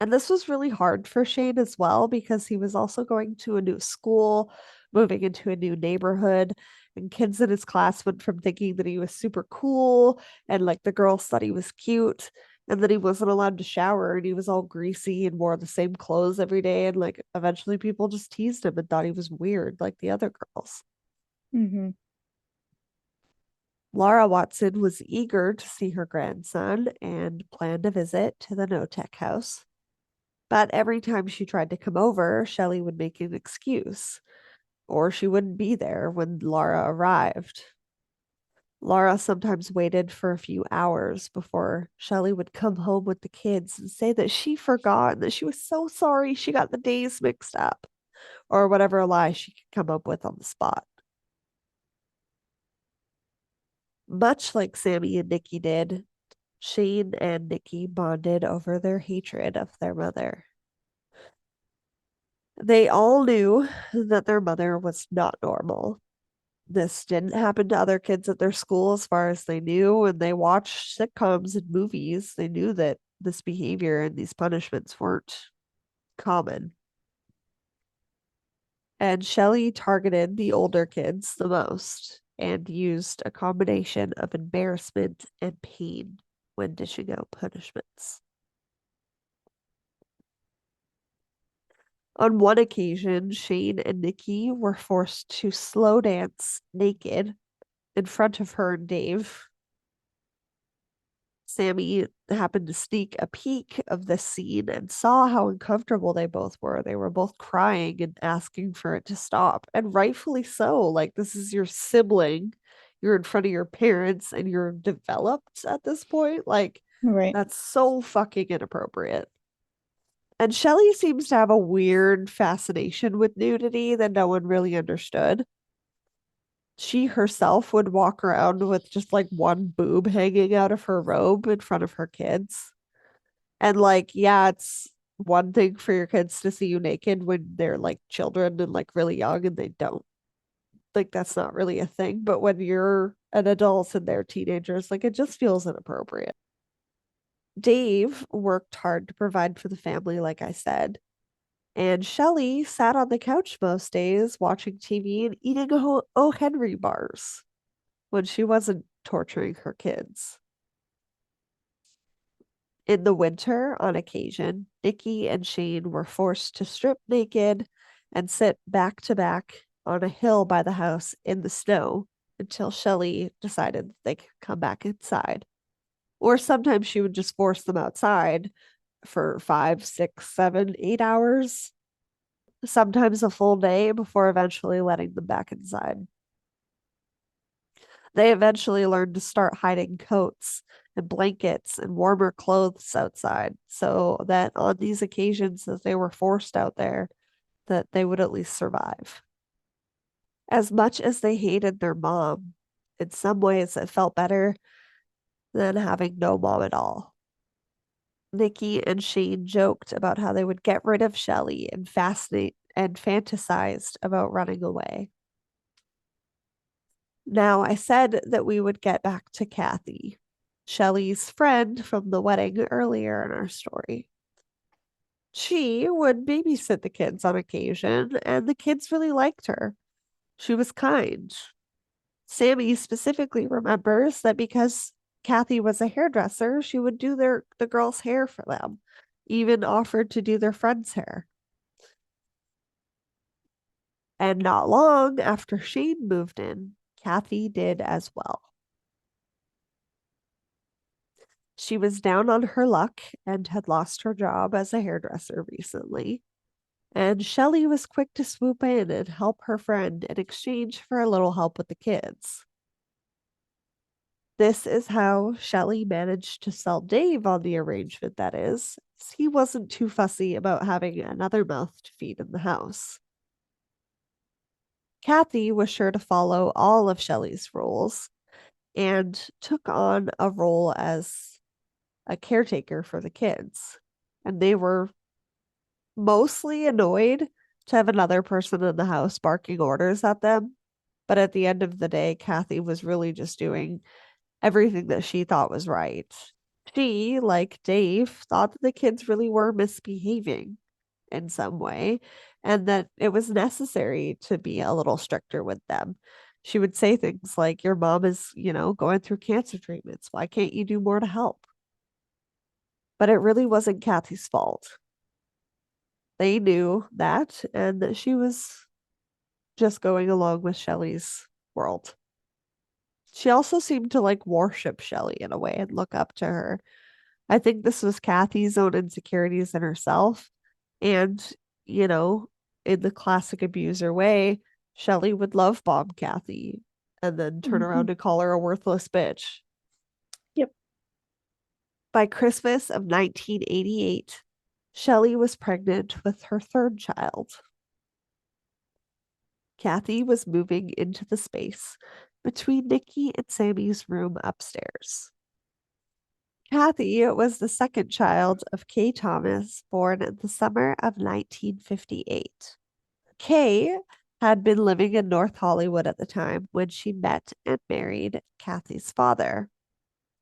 And this was really hard for Shane as well because he was also going to a new school, moving into a new neighborhood, and kids in his class went from thinking that he was super cool and like the girls thought he was cute, and that he wasn't allowed to shower and he was all greasy and wore the same clothes every day. And like eventually people just teased him and thought he was weird like the other girls. Mm-hmm. Laura Watson was eager to see her grandson and planned a visit to the Knotek house. But every time she tried to come over, Shelley would make an excuse, or she wouldn't be there when Laura arrived. Laura sometimes waited for a few hours before Shelley would come home with the kids and say that she forgot and that she was so sorry she got the days mixed up, or whatever lie she could come up with on the spot. Much like Sammy and Nikki did, Shane and Nikki bonded over their hatred of their mother. They all knew that their mother was not normal. This didn't happen to other kids at their school as far as they knew. When they watched sitcoms and movies, they knew that this behavior and these punishments weren't common. And Shelley targeted the older kids the most and used a combination of embarrassment and pain when dishing out punishments. On one occasion, Shane and Nikki were forced to slow dance naked in front of her and Dave. Sammy happened to sneak a peek of this scene and saw how uncomfortable they both were. They were both crying and asking for it to stop, and rightfully so. Like, this is your sibling. You're in front of your parents and you're developed at this point. Like, Right. that's so fucking inappropriate. And Shelley seems to have a weird fascination with nudity that no one really understood. She herself would walk around with just like one boob hanging out of her robe in front of her kids. And like, yeah, it's one thing for your kids to see you naked when they're like children and like really young and they don't. Like, that's not really a thing. But when you're an adult and they're teenagers, like, it just feels inappropriate. Dave worked hard to provide for the family, like I said. And Shelly sat on the couch most days watching TV and eating O. Henry bars when she wasn't torturing her kids. In the winter, on occasion, Nikki and Shane were forced to strip naked and sit back to back on a hill by the house in the snow until Shelly decided they could come back inside. Or sometimes she would just force them outside for 5, 6, 7, 8 hours, sometimes a full day before eventually letting them back inside. They eventually learned to start hiding coats and blankets and warmer clothes outside so that on these occasions that they were forced out there, that they would at least survive. As much as they hated their mom, in some ways it felt better than having no mom at all. Nikki and Shane joked about how they would get rid of Shelly and fantasized about running away. Now, I said that we would get back to Kathy, Shelly's friend from the wedding earlier in our story. She would babysit the kids on occasion, and the kids really liked her. She was kind. Sammy specifically remembers that because Kathy was a hairdresser, she would do the girls' hair for them, even offered to do their friends' hair. And not long after Shane moved in, Kathy did as well. She was down on her luck and had lost her job as a hairdresser recently. And Shelly was quick to swoop in and help her friend in exchange for a little help with the kids. This is how Shelly managed to sell Dave on the arrangement, that is. He wasn't too fussy about having another mouth to feed in the house. Kathy was sure to follow all of Shelly's rules and took on a role as a caretaker for the kids. And they were mostly annoyed to have another person in the house barking orders at them. But at the end of the day, Kathy was really just doing everything that she thought was right. She, like Dave, thought that the kids really were misbehaving in some way and that it was necessary to be a little stricter with them. She would say things like, your mom is, going through cancer treatments. Why can't you do more to help? But it really wasn't Kathy's fault. They knew that and that she was just going along with Shelly's world. She also seemed to like worship Shelly in a way and look up to her. I think this was Kathy's own insecurities in herself. And, you know, in the classic abuser way, Shelly would love bomb Kathy and then turn around and call her a worthless bitch. Yep. By Christmas of 1988, Shelly was pregnant with her third child. Kathy was moving into the space between Nikki and Sammy's room upstairs. Kathy was the second child of Kay Thomas, born in the summer of 1958. Kay had been living in North Hollywood at the time when she met and married Kathy's father.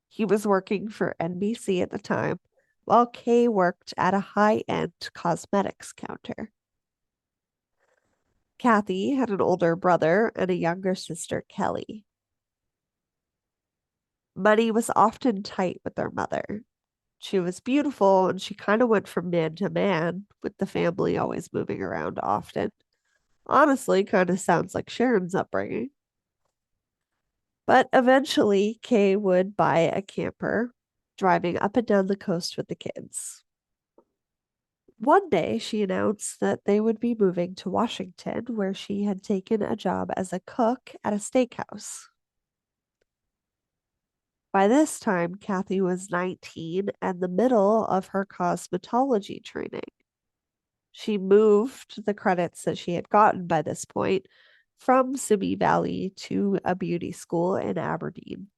He was working for NBC at the time, while Kay worked at a high-end cosmetics counter. Kathy had an older brother and a younger sister, Kelly. Money was often tight with their mother. She was beautiful and she kind of went from man to man, with the family always moving around often. Honestly, kind of sounds like Sharon's upbringing. But eventually, Kay would buy a camper, driving up and down the coast with the kids. One day, she announced that they would be moving to Washington, where she had taken a job as a cook at a steakhouse. By this time, Kathy was 19 and the middle of her cosmetology training. She moved the credits that she had gotten by this point from Simi Valley to a beauty school in Aberdeen.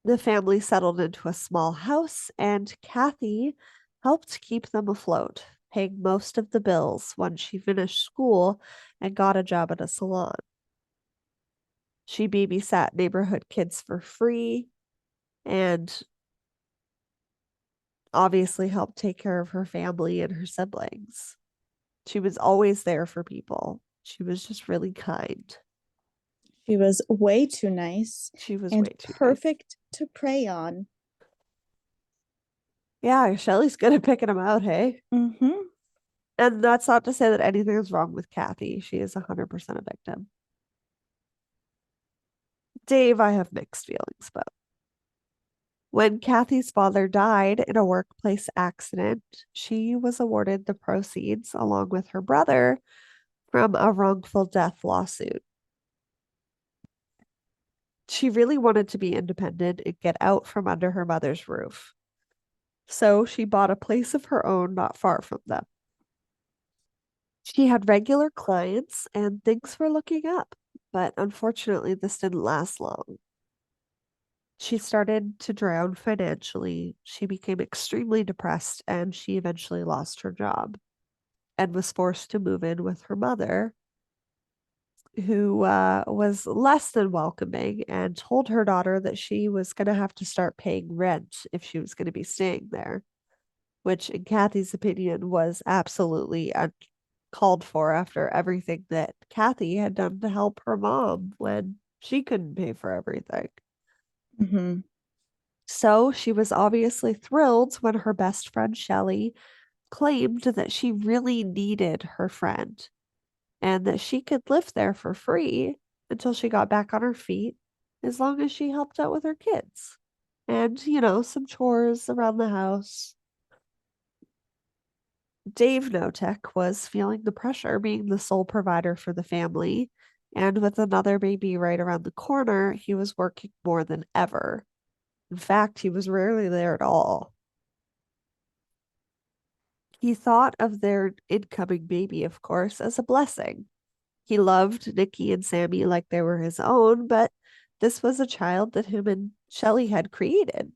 The family settled into a small house, and Kathy helped keep them afloat, paying most of the bills when she finished school and got a job at a salon. She babysat neighborhood kids for free and obviously helped take care of her family and her siblings. She was always there for people. She was just really kind. She was way too nice She was and way too nice. perfect to prey on. Yeah, Shelly's good at picking them out, hey? Mm-hmm. And that's not to say that anything is wrong with Kathy. She is 100% a victim. Dave, I have mixed feelings about. When Kathy's father died in a workplace accident, she was awarded the proceeds along with her brother from a wrongful death lawsuit. She really wanted to be independent and get out from under her mother's roof. So she bought a place of her own not far from them. She had regular clients and things were looking up, but unfortunately, this didn't last long. She started to drown financially. She became extremely depressed and she eventually lost her job and was forced to move in with her mother, who was less than welcoming and told her daughter that she was going to have to start paying rent if she was going to be staying there, which, in Kathy's opinion, was absolutely uncalled for after everything that Kathy had done to help her mom when she couldn't pay for everything. Mm-hmm. So she was obviously thrilled when her best friend Shelly claimed that she really needed her friend and that she could live there for free until she got back on her feet, as long as she helped out with her kids and, some chores around the house. Dave Knotek was feeling the pressure being the sole provider for the family, and with another baby right around the corner, he was working more than ever. In fact, he was rarely there at all. He thought of their incoming baby, of course, as a blessing. He loved Nikki and Sammy like they were his own, but this was a child that him and Shelly had created.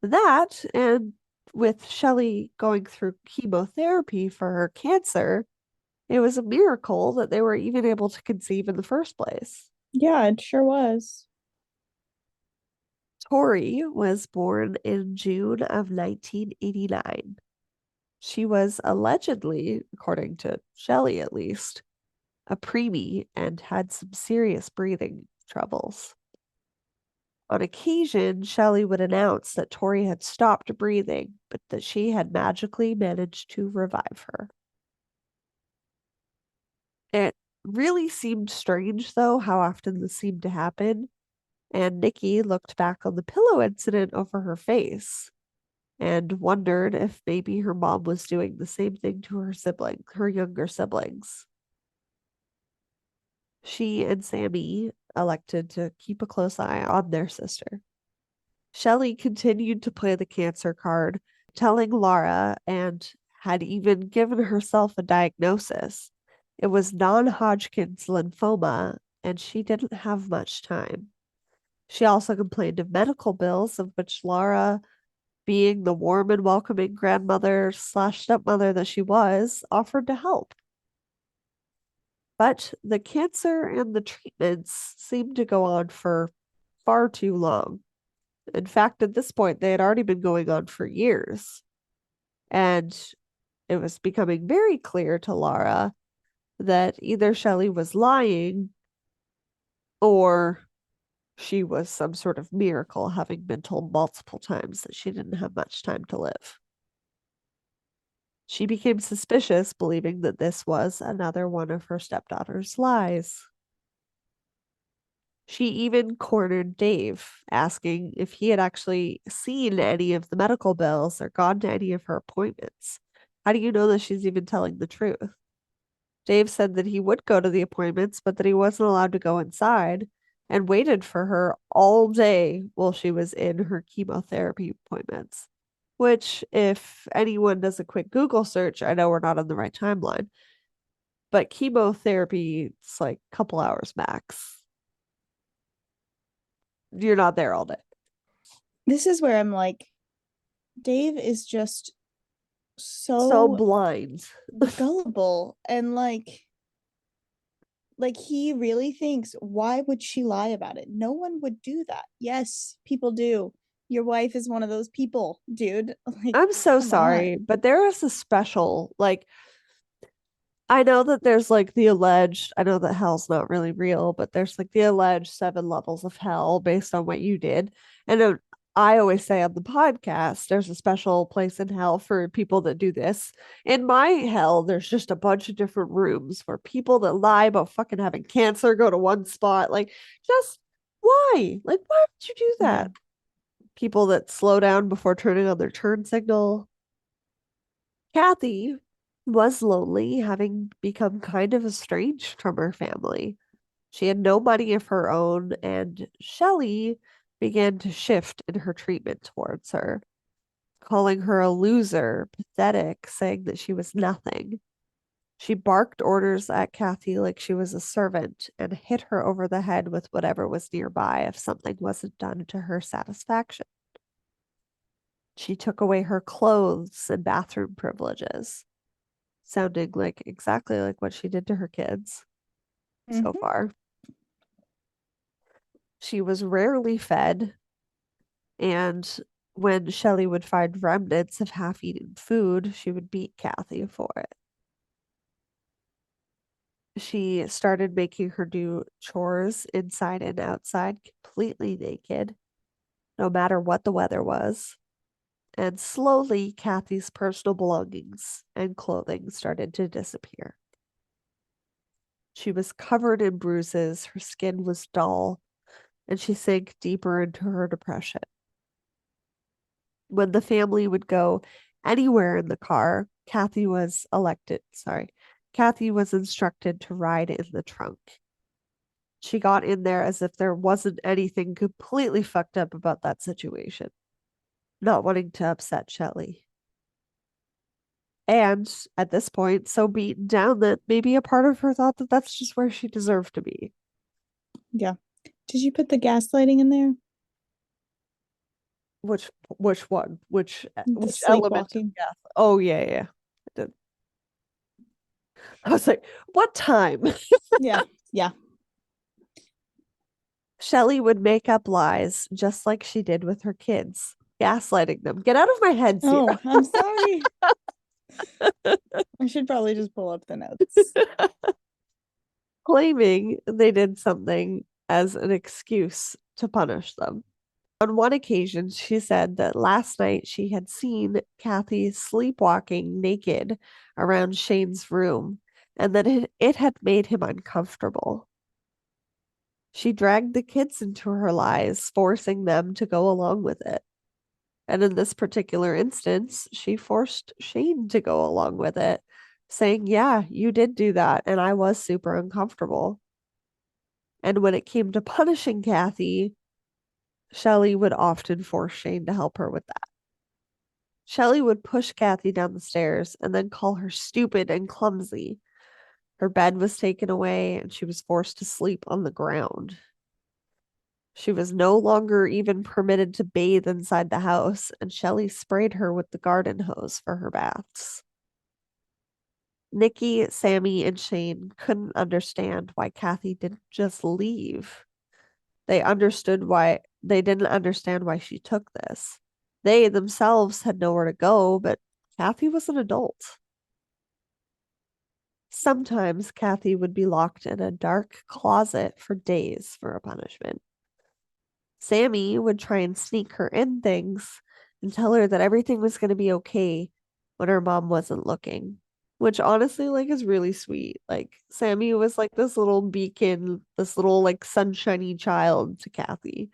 That, and with Shelly going through chemotherapy for her cancer, it was a miracle that they were even able to conceive in the first place. Yeah, it sure was. Tori was born in June of 1989. She was allegedly, according to Shelly at least, a preemie and had some serious breathing troubles. On occasion, Shelly would announce that Tori had stopped breathing, but that she had magically managed to revive her. It really seemed strange, though, how often this seemed to happen. And Nikki looked back on the pillow incident over her face and wondered if maybe her mom was doing the same thing to her younger siblings. She and Sammy elected to keep a close eye on their sister. Shelly continued to play the cancer card, telling Laura, and had even given herself a diagnosis. It was non-Hodgkin's lymphoma, and she didn't have much time. She also complained of medical bills, of which Laura, being the warm and welcoming grandmother slash stepmother that she was, offered to help. But the cancer and the treatments seemed to go on for far too long. In fact, at this point, they had already been going on for years. And it was becoming very clear to Laura that either Shelly was lying or she was some sort of miracle, having been told multiple times that she didn't have much time to live. She became suspicious, believing that this was another one of her stepdaughter's lies. She even cornered Dave, asking if he had actually seen any of the medical bills or gone to any of her appointments. How do you know that she's even telling the truth? Dave said that he would go to the appointments, but that he wasn't allowed to go inside, and waited for her all day while she was in her chemotherapy appointments. Which, if anyone does a quick Google search, I know we're not on the right timeline, but chemotherapy is like a couple hours max. You're not there all day. This is where I'm like, Dave is just So so blind. gullible and he really thinks, why would she lie about it? No one would do that. Yes, people do. Your wife is one of those people, dude. Like, I'm so come on. sorry, but there is a special, like, I know that there's like the alleged, I know that hell's not really real, but there's like the alleged 7 levels of hell based on what you did. And I always say on the podcast, there's a special place in hell for people that do this. In my hell, there's just a bunch of different rooms where people that lie about fucking having cancer go to one spot. Like, just why? Like, why would you do that? Yeah. People that slow down before turning on their turn signal. Kathy was lonely, having become kind of estranged from her family. She had no money of her own, and Shelly began to shift in her treatment towards her, calling her a loser, pathetic, saying that she was nothing. She barked orders at Kathy like she was a servant and hit her over the head with whatever was nearby if something wasn't done to her satisfaction. She took away her clothes and bathroom privileges, sounding like exactly like what she did to her kids so Mhm. far. She was rarely fed, and when Shelley would find remnants of half-eaten food, she would beat Kathy for it. She started making her do chores inside and outside completely naked, no matter what the weather was. And slowly, Kathy's personal belongings and clothing started to disappear. She was covered in bruises, her skin was dull, and she sank deeper into her depression. When the family would go anywhere in the car, Kathy was instructed to ride in the trunk. She got in there as if there wasn't anything completely fucked up about that situation, not wanting to upset Shelley. And at this point, so beaten down that maybe a part of her thought that that's just where she deserved to be. Yeah. Did you put the gaslighting in there? Which one? The Which element of sleepwalking. gas? Oh yeah, yeah. I did. I was like, what time? Yeah. Yeah. Shelley would make up lies just like she did with her kids, gaslighting them. Get out of my head, Sierra. Oh, I'm sorry. I should probably just pull up the notes. Claiming they did something as an excuse to punish them. On one occasion, she said that last night she had seen Kathy sleepwalking naked around Shane's room and that it had made him uncomfortable. She dragged the kids into her lies, forcing them to go along with it. And in this particular instance, she forced Shane to go along with it, saying, yeah, you did do that. And I was super uncomfortable. And when it came to punishing Kathy, Shelley would often force Shane to help her with that. Shelley would push Kathy down the stairs and then call her stupid and clumsy. Her bed was taken away and she was forced to sleep on the ground. She was no longer even permitted to bathe inside the house, and Shelley sprayed her with the garden hose for her baths. Nikki, Sammy, and Shane couldn't understand why Kathy didn't just leave. They didn't understand why she took this. They themselves had nowhere to go, but Kathy was an adult. Sometimes Kathy would be locked in a dark closet for days for a punishment. Sammy would try and sneak her in things and tell her that everything was going to be okay when her mom wasn't looking, which honestly like is really sweet. Like Sammy was like this little beacon, this little like sunshiny child to Kathy,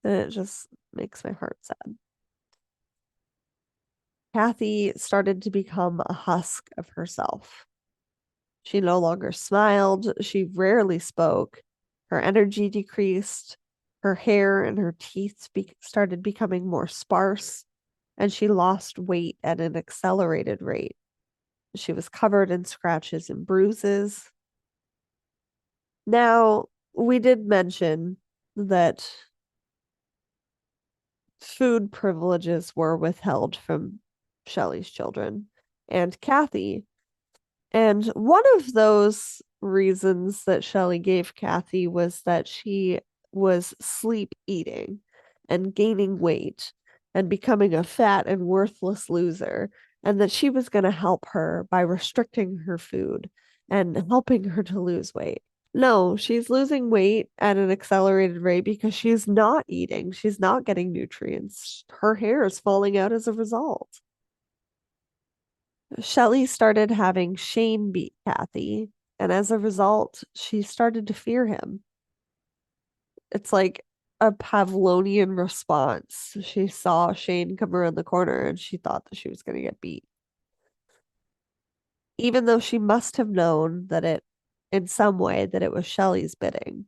and it just makes my heart sad. Kathy started to become a husk of herself. She no longer smiled, she rarely spoke, her energy decreased, her hair and her teeth started becoming more sparse, and she lost weight at an accelerated rate. She was covered in scratches and bruises. Now, we did mention that food privileges were withheld from Shelly's children and Kathy. And one of those reasons that Shelly gave Kathy was that she was sleep eating and gaining weight and becoming a fat and worthless loser, and that she was going to help her by restricting her food and helping her to lose weight. No, she's losing weight at an accelerated rate because she's not eating. She's not getting nutrients. Her hair is falling out as a result. Shelly started having Shane beat Kathy, and as a result, she started to fear him. It's like a Pavlovian response. She saw Shane come around the corner and she thought that she was going to get beat. Even though she must have known that in some way, that it was Shelly's bidding.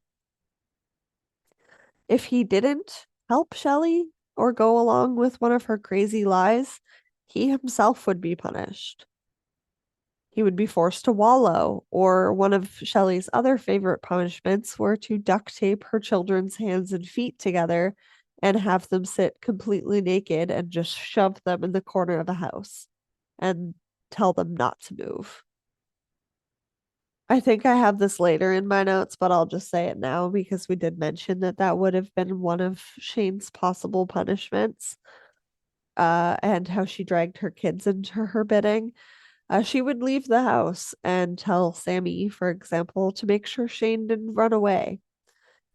If he didn't help Shelly or go along with one of her crazy lies, he himself would be punished. He would be forced to wallow, or one of Shelly's other favorite punishments were to duct tape her children's hands and feet together and have them sit completely naked and just shove them in the corner of the house and tell them not to move. I think I have this later in my notes, but I'll just say it now because we did mention that that would have been one of Shane's possible punishments, and how she dragged her kids into her bidding. She would leave the house and tell Sammy, for example, to make sure Shane didn't run away.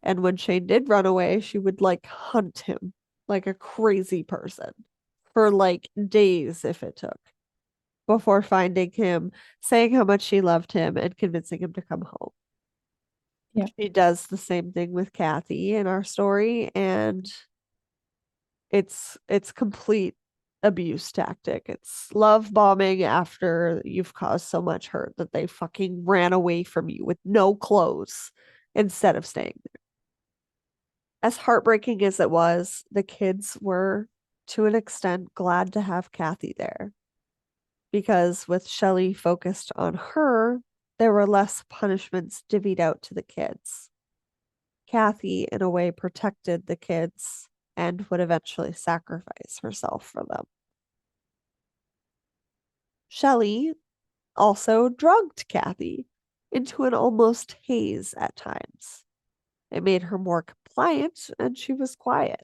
And when Shane did run away, she would like hunt him like a crazy person for like days if it took, before finding him, saying how much she loved him, and convincing him to come home. Yeah. She does the same thing with Kathy in our story, and it's complete abuse tactic. It's love bombing after you've caused so much hurt that they fucking ran away from you with no clothes instead of staying there. As heartbreaking as it was, the kids were to an extent glad to have Kathy there, because with Shelly focused on her, there were less punishments divvied out to the kids. Kathy, in a way, protected the kids and would eventually sacrifice herself for them. Shelly also drugged Kathy into an almost haze at times. It made her more compliant, and she was quiet.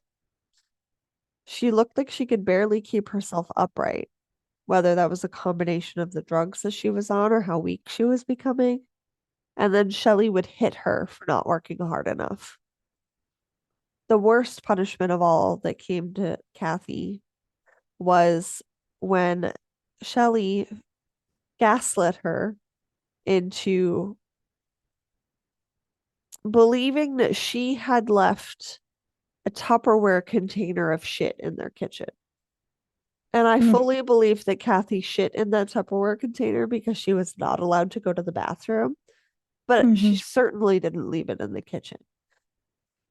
She looked like she could barely keep herself upright, whether that was a combination of the drugs that she was on or how weak she was becoming. And then Shelly would hit her for not working hard enough. The worst punishment of all that came to Kathy was when Shelly gaslit her into believing that she had left a Tupperware container of shit in their kitchen. And I fully believe that Kathy shit in that Tupperware container because she was not allowed to go to the bathroom, but she certainly didn't leave it in the kitchen.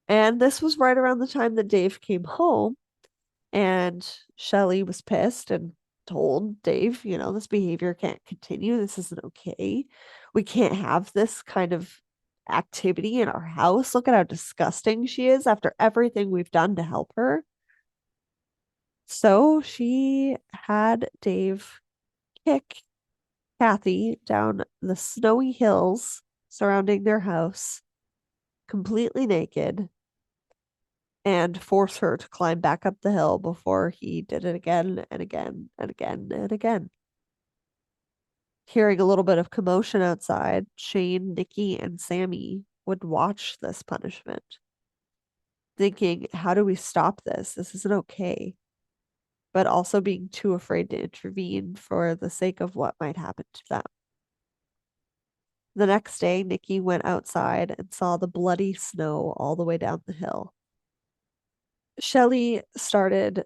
And this was right around the time that Dave came home, and Shelly was pissed and told Dave, this behavior can't continue. This isn't okay. We can't have this kind of activity in our house. Look at how disgusting she is after everything we've done to help her. So she had Dave kick Kathy down the snowy hills surrounding their house, completely naked, and force her to climb back up the hill before he did it again and again and again and again. Hearing a little bit of commotion outside, Shane, Nikki, and Sammy would watch this punishment, thinking, how do we stop this? This isn't okay. But also being too afraid to intervene for the sake of what might happen to them. The next day, Nikki went outside and saw the bloody snow all the way down the hill. Shelly started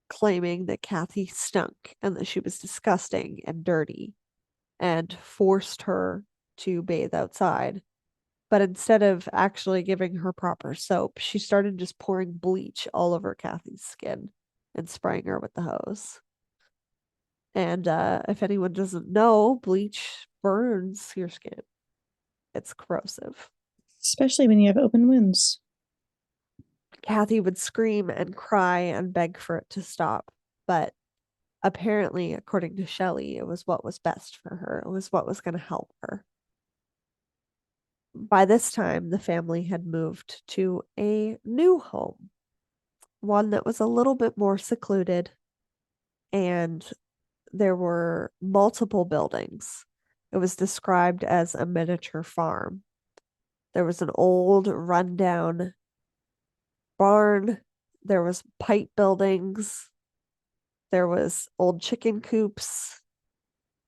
claiming that Kathy stunk and that she was disgusting and dirty, and forced her to bathe outside. But instead of actually giving her proper soap, she started just pouring bleach all over Kathy's skin and spraying her with the hose. And if anyone doesn't know, bleach burns your skin. It's corrosive. Especially when you have open wounds. Kathy would scream and cry and beg for it to stop. But apparently, according to Shelly, it was what was best for her. It was what was going to help her. By this time, the family had moved to a new home, one that was a little bit more secluded, and there were multiple buildings. It was described as a miniature farm. There was an old, rundown barn. There was pipe buildings. There was old chicken coops.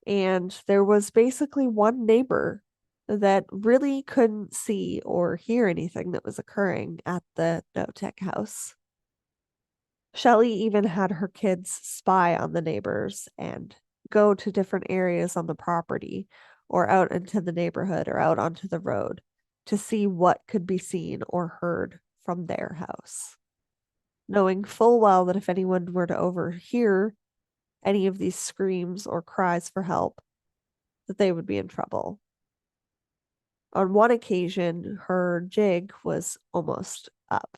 And there was basically one neighbor that really couldn't see or hear anything that was occurring at the Knotek house. Shelly even had her kids spy on the neighbors and go to different areas on the property or out into the neighborhood or out onto the road to see what could be seen or heard from their house, knowing full well that if anyone were to overhear any of these screams or cries for help, that they would be in trouble. On one occasion, her jig was almost up.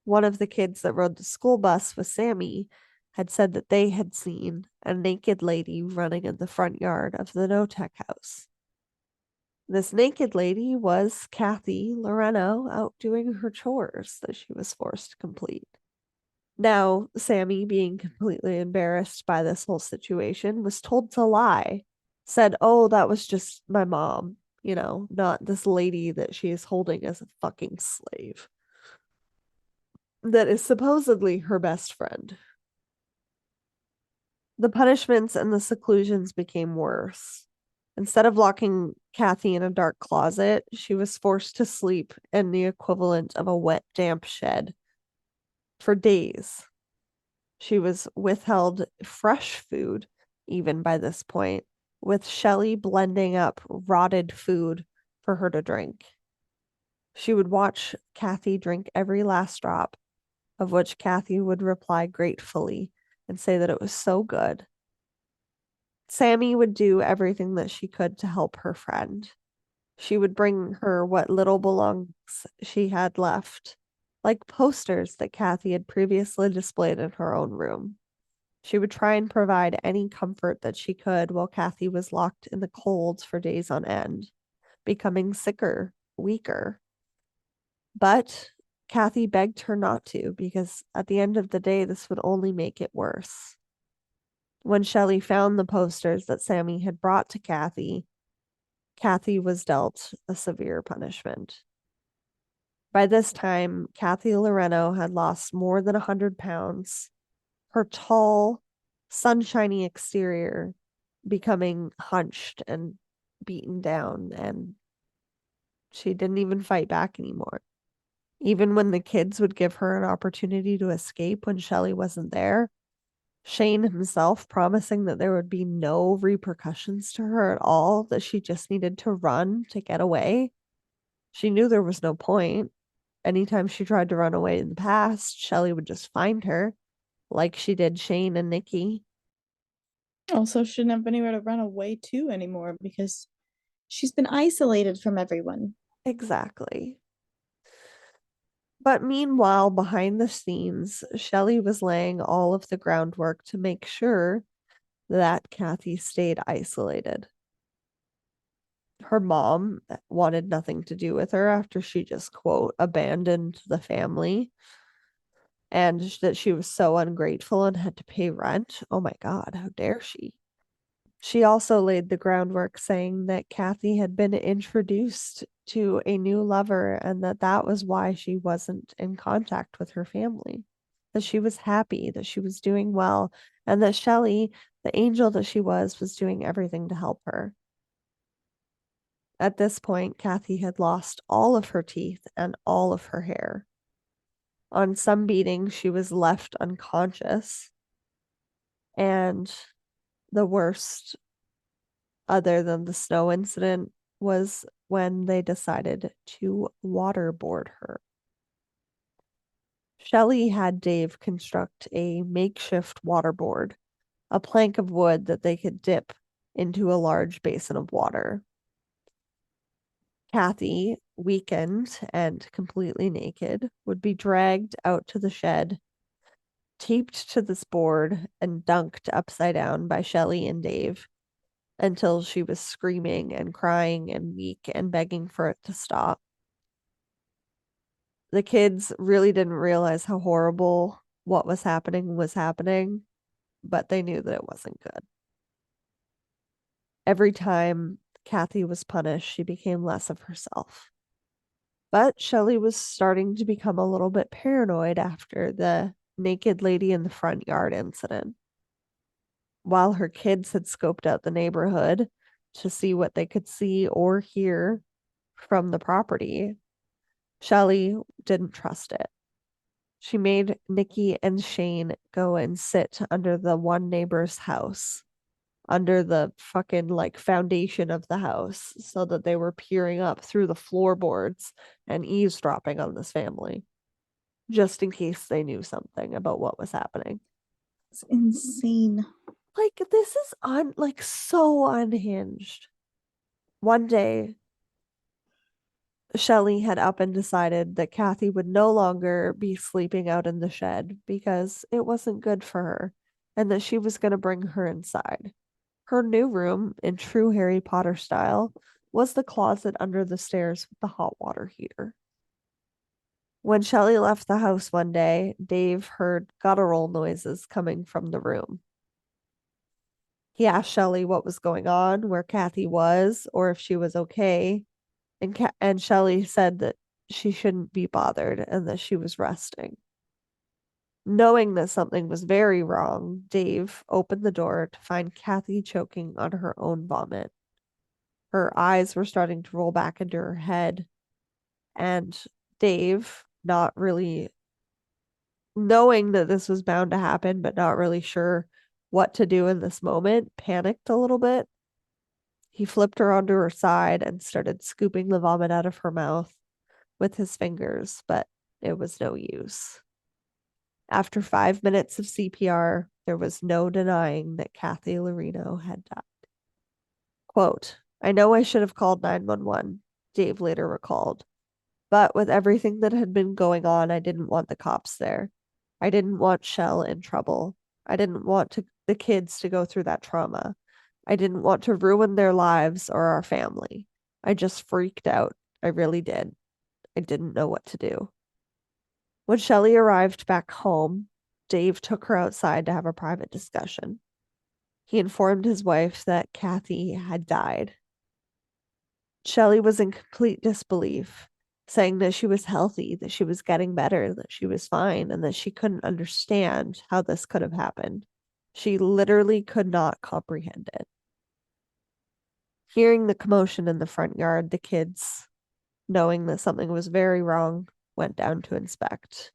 One of the kids that rode the school bus with Sammy had said that they had seen a naked lady running in the front yard of the Knotek house. This naked lady was Kathy Loreno out doing her chores that she was forced to complete. Now, Sammy, being completely embarrassed by this whole situation, was told to lie. Said, oh, that was just my mom, not this lady that she is holding as a fucking slave. That is supposedly her best friend. The punishments and the seclusions became worse. Instead of locking Kathy in a dark closet, she was forced to sleep in the equivalent of a wet, damp shed for days. She was withheld fresh food, even by this point, with Shelly blending up rotted food for her to drink. She would watch Kathy drink every last drop, of which Kathy would reply gratefully and say that it was so good. Sammy would do everything that she could to help her friend. She would bring her what little belongings she had left, like posters that Kathy had previously displayed in her own room. She would try and provide any comfort that she could while Kathy was locked in the cold for days on end, becoming sicker, weaker. But Kathy begged her not to, because at the end of the day, this would only make it worse. When Shelly found the posters that Sammy had brought to Kathy, Kathy was dealt a severe punishment. By this time, Kathy Loreno had lost more than 100 pounds. Her tall, sunshiny exterior becoming hunched and beaten down, and she didn't even fight back anymore. Even when the kids would give her an opportunity to escape when Shelly wasn't there, Shane himself promising that there would be no repercussions to her at all, that she just needed to run to get away. She knew there was no point. Anytime she tried to run away in the past, Shelly would just find her, like she did Shane and Nikki. Also, shouldn't have anywhere to run away to anymore because she's been isolated from everyone. Exactly. But meanwhile, behind the scenes, Shelly was laying all of the groundwork to make sure that Kathy stayed isolated. Her mom wanted nothing to do with her after she just, quote, abandoned the family, and that she was so ungrateful and had to pay rent. Oh my God, how dare she? She also laid the groundwork saying that Kathy had been introduced to a new lover and that was why she wasn't in contact with her family. That she was happy, that she was doing well, and that Shelly, the angel that she was doing everything to help her. At this point, Kathy had lost all of her teeth and all of her hair. On some beatings, she was left unconscious. And the worst, other than the snow incident, was when they decided to waterboard her. Shelly had Dave construct a makeshift waterboard, a plank of wood that they could dip into a large basin of water. Kathy weakened and completely naked, would be dragged out to the shed, taped to this board, and dunked upside down by Shelly and Dave until she was screaming and crying and weak and begging for it to stop. The kids really didn't realize how horrible what was happening, but they knew that it wasn't good. Every time Kathy was punished, she became less of herself. But Shelly was starting to become a little bit paranoid after the naked lady in the front yard incident. While her kids had scoped out the neighborhood to see what they could see or hear from the property, Shelly didn't trust it. She made Nikki and Shane go and sit under the one neighbor's house, under the fucking like foundation of the house, so that they were peering up through the floorboards and eavesdropping on this family, just in case they knew something about what was happening. It's insane. Like, this is so unhinged. One day, Shelly had up and decided that Kathy would no longer be sleeping out in the shed because it wasn't good for her, and that she was going to bring her inside. Her new room, in true Harry Potter style, was the closet under the stairs with the hot water heater. When Shelly left the house one day, Dave heard guttural noises coming from the room. He asked Shelly what was going on, where Kathy was, or if she was okay, and Shelly said that she shouldn't be bothered and that she was resting. Knowing that something was very wrong, Dave opened the door to find Kathy choking on her own vomit. Her eyes were starting to roll back into her head, and Dave, not really knowing that this was bound to happen, but not really sure what to do in this moment, panicked a little bit. He flipped her onto her side and started scooping the vomit out of her mouth with his fingers, but it was no use. After 5 minutes of CPR, there was no denying that Kathy Lorino had died. Quote, "I know I should have called 911, Dave later recalled. But with everything that had been going on, I didn't want the cops there. I didn't want Shell in trouble. I didn't want the kids to go through that trauma. I didn't want to ruin their lives or our family. I just freaked out. I really did. I didn't know what to do." When Shelly arrived back home, Dave took her outside to have a private discussion. He informed his wife that Kathy had died. Shelly was in complete disbelief, saying that she was healthy, that she was getting better, that she was fine, and that she couldn't understand how this could have happened. She literally could not comprehend it. Hearing the commotion in the front yard, the kids, knowing that something was very wrong, went down to inspect.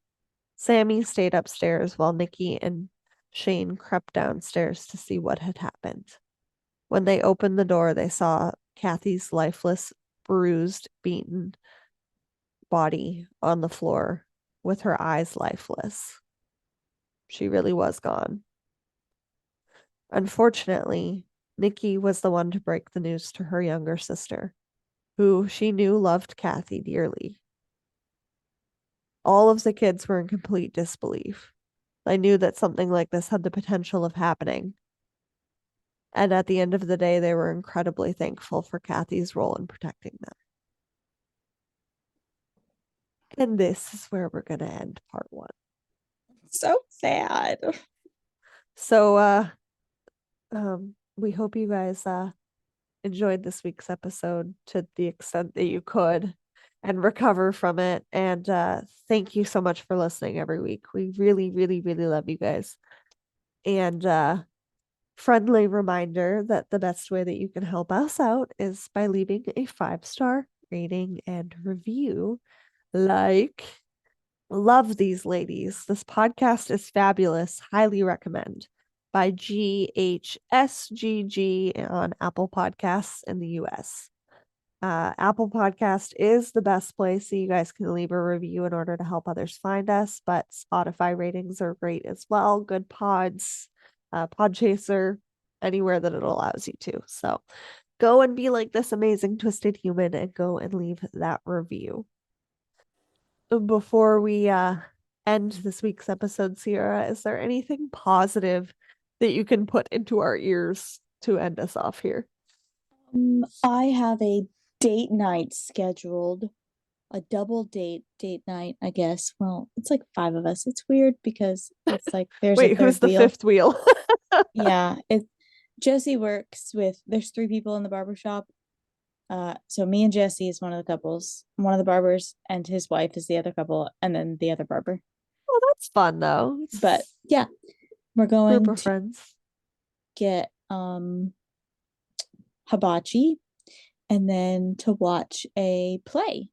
Sammy stayed upstairs while Nikki and Shane crept downstairs to see what had happened. When they opened the door, they saw Kathy's lifeless, bruised, beaten body on the floor with her eyes lifeless. She really was gone. Unfortunately, Nikki was the one to break the news to her younger sister, who she knew loved Kathy dearly. All of the kids were in complete disbelief. They knew that something like this had the potential of happening. And at the end of the day, they were incredibly thankful for Kathy's role in protecting them. And this is where we're going to end part 1. So sad. So, we hope you guys enjoyed this week's episode to the extent that you could and recover from it. And thank you so much for listening every week. We really, really, really love you guys. And friendly reminder that the best way that you can help us out is by leaving a 5-star rating and review. Love these ladies. This podcast is fabulous. Highly recommend. By GHSGG on Apple Podcasts in the US. Apple Podcast is the best place, so you guys can leave a review in order to help others find us, but Spotify ratings are great as well. Good Pods, Podchaser, anywhere that it allows you to. So go and be like this amazing twisted human and go and leave that review. Before we end this week's episode, Sierra, is there anything positive that you can put into our ears to end us off here? I have a date night scheduled, a double date night, I guess. Well, it's like 5 of us. It's weird because it's like there's a Wait, who's third the wheel. fifth wheel? Yeah, Jesse works with, there's 3 people in the barber shop. So me and Jesse is one of the couples, one of the barbers, and his wife is the other couple, and then the other barber. Well, that's fun though. It's But yeah, we're group going of to friends. get hibachi and then to watch a play.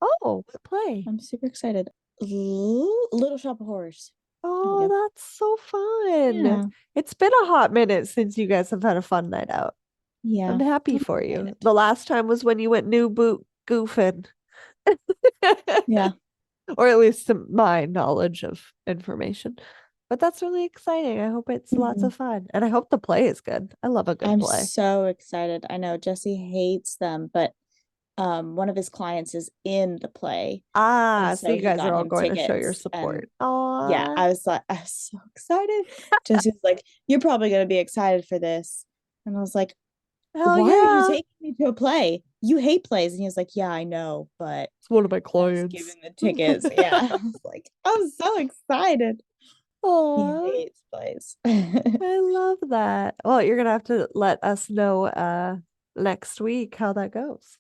Oh, what play? I'm super excited. Little Shop of Horrors. Oh, that's so fun. Yeah. It's been a hot minute since you guys have had a fun night out. Yeah. I'm happy I'm for you. excited. The last time was when you went new boot goofing. Yeah. Or at least to my knowledge of information. But that's really exciting. I hope it's lots of fun. And I hope the play is good. I love a good I'm play. so excited. I know Jesse hates them, but one of his clients is in the play. Ah, And so you he guys got are all him going to show your tickets, support. and Oh, yeah, I was so excited. Jesse was like, "You're probably gonna be excited for this." And I was like, hell "Why are you yeah. taking me to a play? You hate plays." And he was like, "Yeah, I know, but It's one of my I was clients. giving the tickets." Yeah. I was like, I'm so excited. Oh, He hates plays. I love that. Well, you're gonna have to let us know next week how that goes.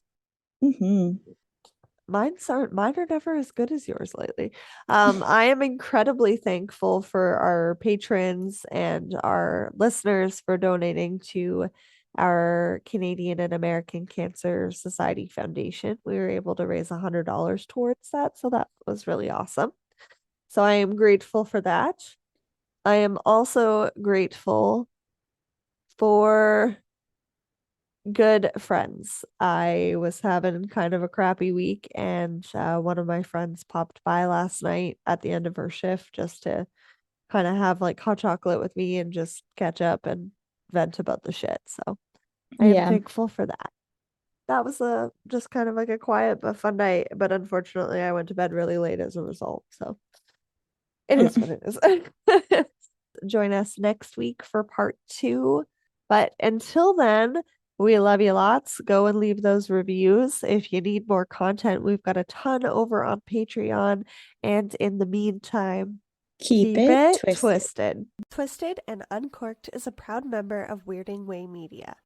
Mine are never as good as yours lately. I am incredibly thankful for our patrons and our listeners for donating to our Canadian and American Cancer Society Foundation. We were able to raise $100 towards that, so that was really awesome. So I am grateful for that. I am also grateful for good friends. I was having kind of a crappy week, and one of my friends popped by last night at the end of her shift just to kind of have like hot chocolate with me and just catch up and vent about the shit. So I am thankful for that. That was just kind of like a quiet but fun night, but unfortunately I went to bed really late as a result. So it is what it is. Join us next week for part 2. But until then, we love you lots. Go and leave those reviews. If you need more content, we've got a ton over on Patreon. And in the meantime, keep it twisted. Twisted and Uncorked is a proud member of Weirding Way Media.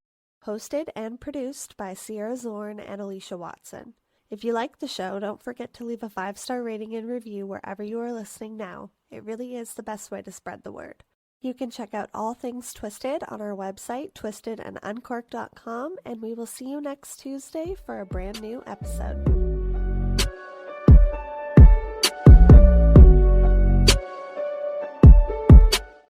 Hosted and produced by Sierra Zorn and Alecia Watson. If you like the show, don't forget to leave a 5-star rating and review wherever you are listening now. It really is the best way to spread the word. You can check out all things Twisted on our website, twistedanduncorked.com, and we will see you next Tuesday for a brand new episode.